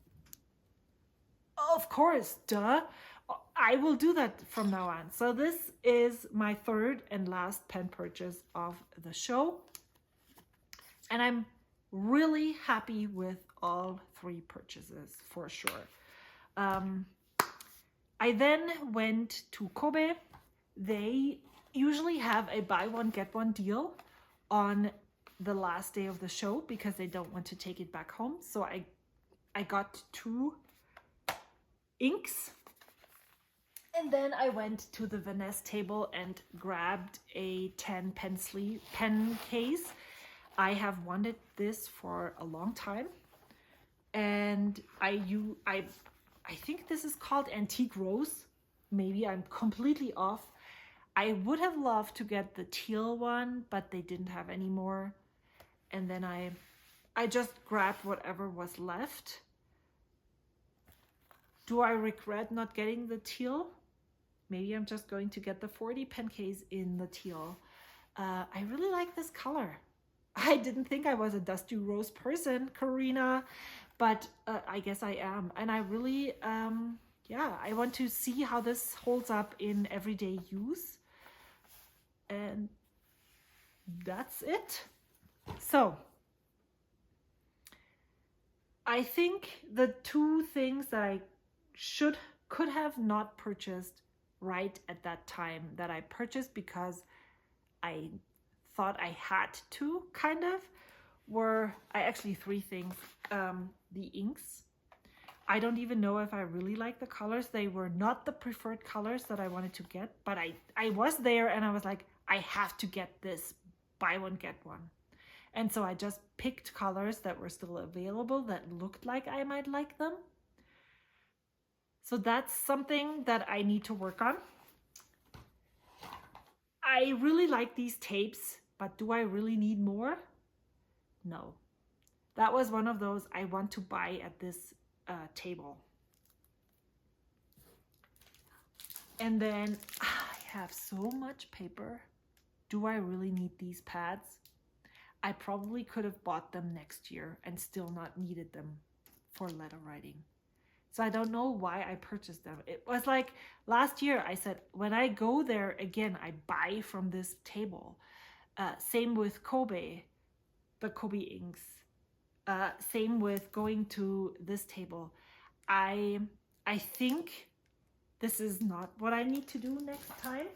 Of course, duh. I will do that from now on. So this is my third and last pen purchase of the show. And I'm really happy with all three purchases for sure. I then went to Kobe. They usually have a buy one, get one deal on the last day of the show because they don't want to take it back home. So I got 2 inks. And then I went to the Vanessa table and grabbed a 10 pen case. I have wanted this for a long time, and I think this is called Antique Rose. Maybe I'm completely off. I would have loved to get the teal one, but they didn't have any more. And then I just grabbed whatever was left. Do I regret not getting the teal? Maybe I'm just going to get the 40 pen case in the teal. I really like this color. I didn't think I was a dusty rose person, Karyna, but I guess I am. And I really, I want to see how this holds up in everyday use. And that's it. So I think the two things that I could have not purchased right at that time that I purchased because I thought I had to, kind of, were actually three things. The inks. I don't even know if I really like the colors. They were not the preferred colors that I wanted to get, but I was there and I was like, I have to get this, buy one, get one. And so I just picked colors that were still available that looked like I might like them. So that's something that I need to work on. I really like these tapes, but do I really need more? No. That was one of those I want to buy at this table. And then I have so much paper. Do I really need these pads? I probably could have bought them next year and still not needed them for letter writing. So I don't know why I purchased them. It was like last year I said, when I go there again, I buy from this table. Same with Kobe, the Kobe inks. Same with going to this table. I think this is not what I need to do next time.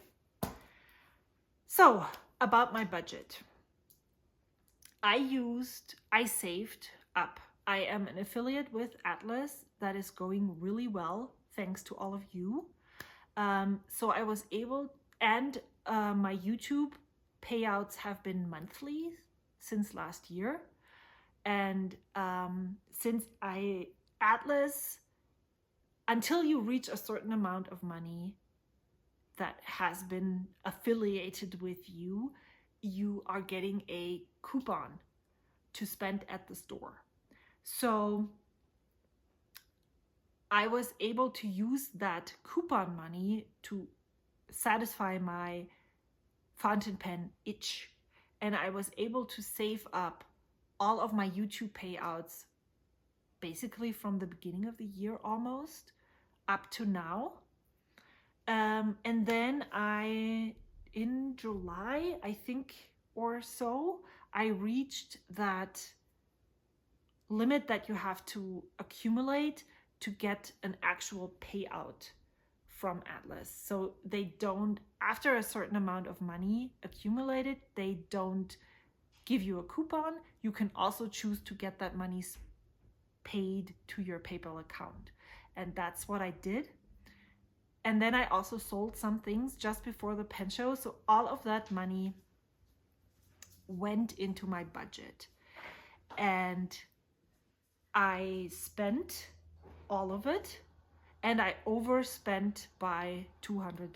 So about my budget. I saved up. I am an affiliate with Atlas that is going really well, thanks to all of you. So I was able, and my YouTube payouts have been monthly since last year. And since Atlas, until you reach a certain amount of money that has been affiliated with you, you are getting a coupon to spend at the store. So I was able to use that coupon money to satisfy my fountain pen itch. And I was able to save up all of my YouTube payouts basically from the beginning of the year almost up to now. And then in July, I think, or so, I reached that limit that you have to accumulate to get an actual payout from Atlas. So they don't, after a certain amount of money accumulated, they don't give you a coupon. You can also choose to get that money paid to your PayPal account. And that's what I did. And then I also sold some things just before the pen show. So all of that money went into my budget. And I spent all of it. And I overspent by $200,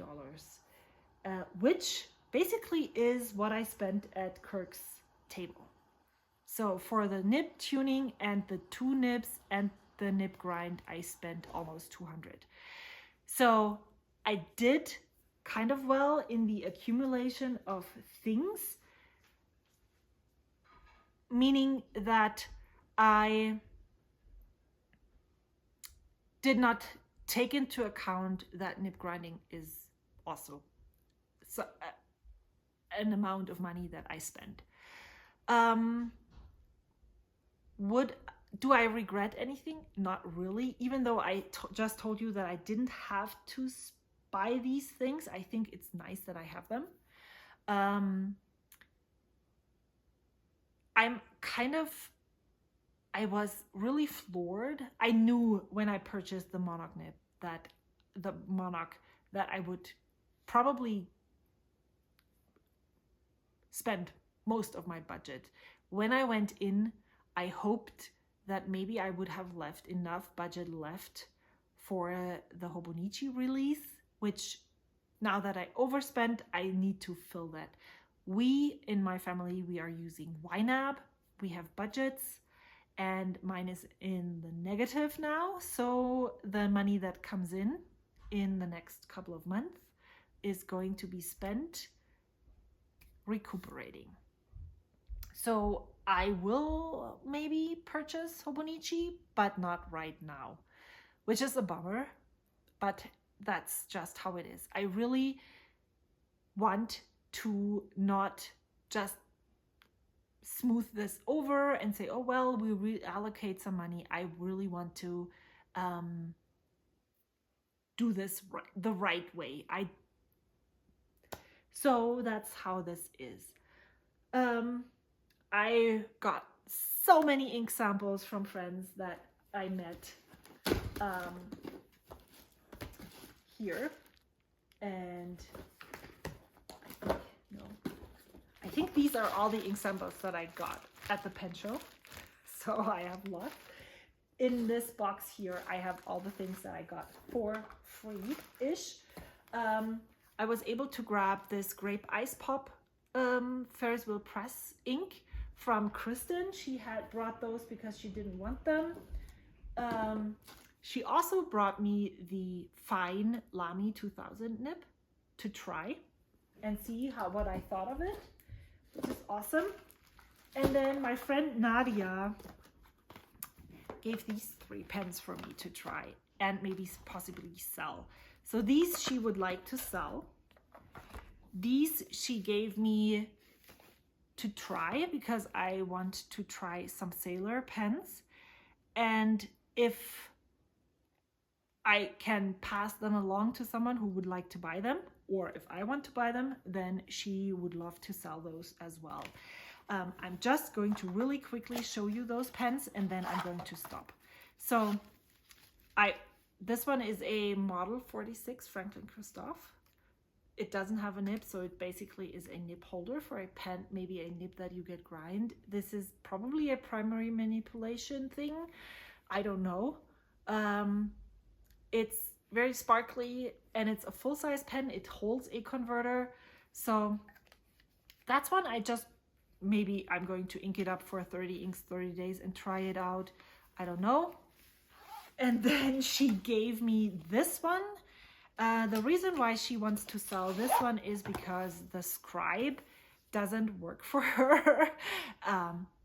which basically is what I spent at Kirk's table. So for the nib tuning and the 2 nibs and the nib grind, I spent almost $200. So I did kind of well in the accumulation of things, meaning that I did not take into account that nib grinding is also an amount of money that I spend. Do I regret anything? Not really. Even though I just told you that I didn't have to buy these things, I think it's nice that I have them. I was really floored. I knew when I purchased the Monarch nib that I would probably spend most of my budget. When I went in, I hoped that maybe I would have left enough budget left for the Hobonichi release, which now that I overspent, I need to fill that. We, in my family, we are using YNAB. We have budgets, and mine is in the negative now. So the money that comes in the next couple of months is going to be spent recuperating. So I will maybe purchase Hobonichi, but not right now, which is a bummer, but that's just how it is. I really want to not just smooth this over and say, oh, well, we reallocate some money. I really want to do this the right way. So that's how this is. I got so many ink samples from friends that I met here, and I think these are all the ink samples that I got at the pen show, so I have lots. In this box here, I have all the things that I got for free-ish. I was able to grab this Grape Ice Pop Ferris Wheel Press ink from Kristen. She had brought those because she didn't want them. She also brought me the Fine Lamy 2000 nib to try and see what I thought of it, which is awesome. And then my friend Nadia gave these 3 pens for me to try and maybe possibly sell. So these she would like to sell. These she gave me to try because I want to try some Sailor pens. And if I can pass them along to someone who would like to buy them, or if I want to buy them, then she would love to sell those as well. I'm just going to really quickly show you those pens and then I'm going to stop. So this one is a Model 46 Franklin Christoph. It doesn't have a nib, so it basically is a nib holder for a pen, maybe a nib that you get grind. This is probably a primary manipulation thing. I don't know. It's very sparkly and it's a full-size pen. It holds a converter. So that's one maybe I'm going to ink it up for 30 inks, 30 days and try it out. I don't know. And then she gave me this one. The reason why she wants to sell this one is because the scribe doesn't work for her.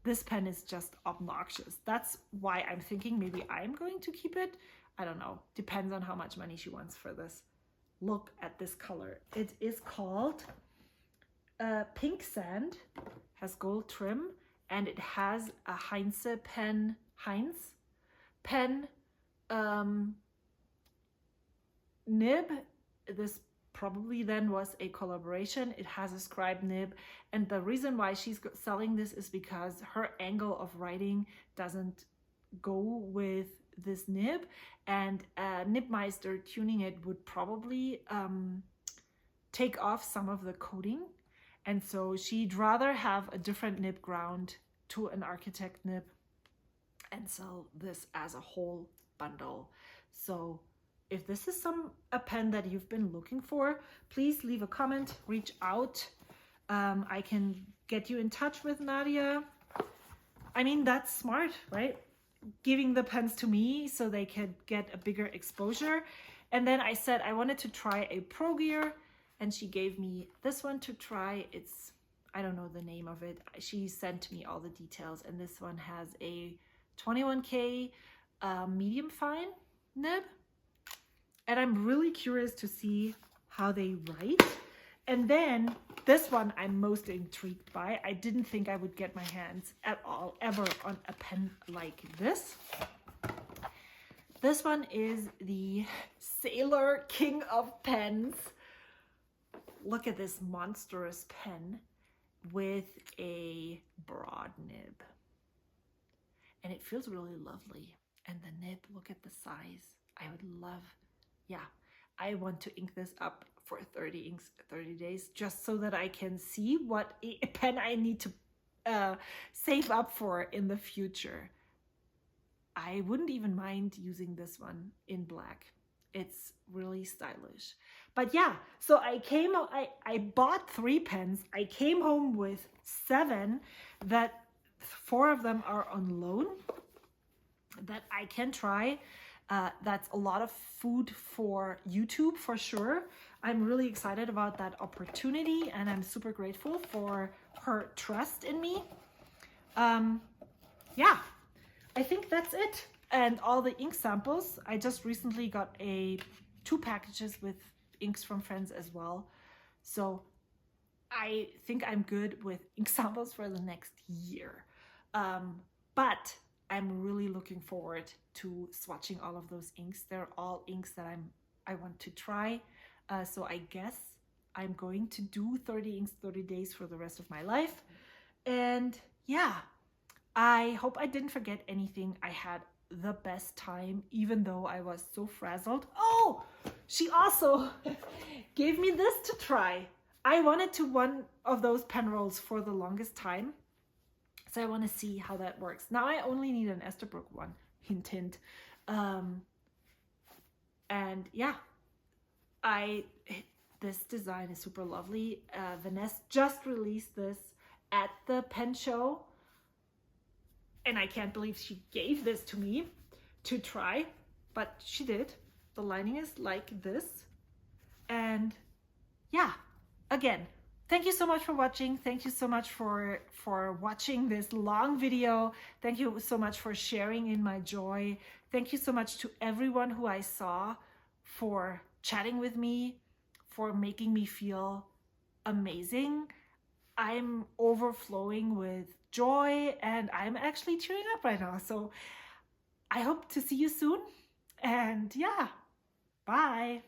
This pen is just obnoxious. That's why I'm thinking maybe I'm going to keep it. I don't know. Depends on how much money she wants for this. Look at this color. It is called Pink Sand, has gold trim, and it has a Heinz pen nib. This probably then was a collaboration. It has a scribe nib, and the reason why she's selling this is because her angle of writing doesn't go with this nib, and Nibmeister tuning it would probably take off some of the coating, and so she'd rather have a different nib ground to an architect nib and sell this as a whole bundle. So if this is a pen that you've been looking for, please leave a comment, reach out. I can get you in touch with Nadia. I mean, that's smart, right? Giving the pens to me so they could get a bigger exposure. And then I said I wanted to try a Pro Gear, and she gave me this one to try. I don't know the name of it. She sent me all the details, and this one has a 21K medium fine nib. And I'm really curious to see how they write. And then this one I'm most intrigued by. I didn't think I would get my hands at all ever on a pen like this. This one is the Sailor King of Pens. Look at this monstrous pen with a broad nib. And it feels really lovely. And the nib, look at the size. I would love, yeah, I want to ink this up for 30 inks, 30 days, just so that I can see what a pen I need to save up for in the future. I wouldn't even mind using this one in black. It's really stylish. But yeah, so I bought 3 pens. I came home with 7 that 4 of them are on loan that I can try. That's a lot of food for YouTube for sure. I'm really excited about that opportunity, and I'm super grateful for her trust in me. Yeah, I think that's it. And all the ink samples, I just recently got 2 packages with inks from friends as well. So I think I'm good with ink samples for the next year. But I'm really looking forward to swatching all of those inks. They're all inks that I want to try. So I guess I'm going to do 30 inks, 30 days for the rest of my life. And yeah, I hope I didn't forget anything. I had the best time, even though I was so frazzled. Oh, she also gave me this to try. I wanted to one of those pen rolls for the longest time. So I want to see how that works. Now I only need an Esterbrook one, hint, hint. And yeah, this design is super lovely. Vanessa just released this at the pen show. And I can't believe she gave this to me to try, but she did. The lining is like this. And yeah, again, thank you so much for watching. Thank you so much for watching this long video. Thank you so much for sharing in my joy. Thank you so much to everyone who I saw for chatting with me, for making me feel amazing. I'm overflowing with joy and I'm actually cheering up right now. So I hope to see you soon. And yeah, bye.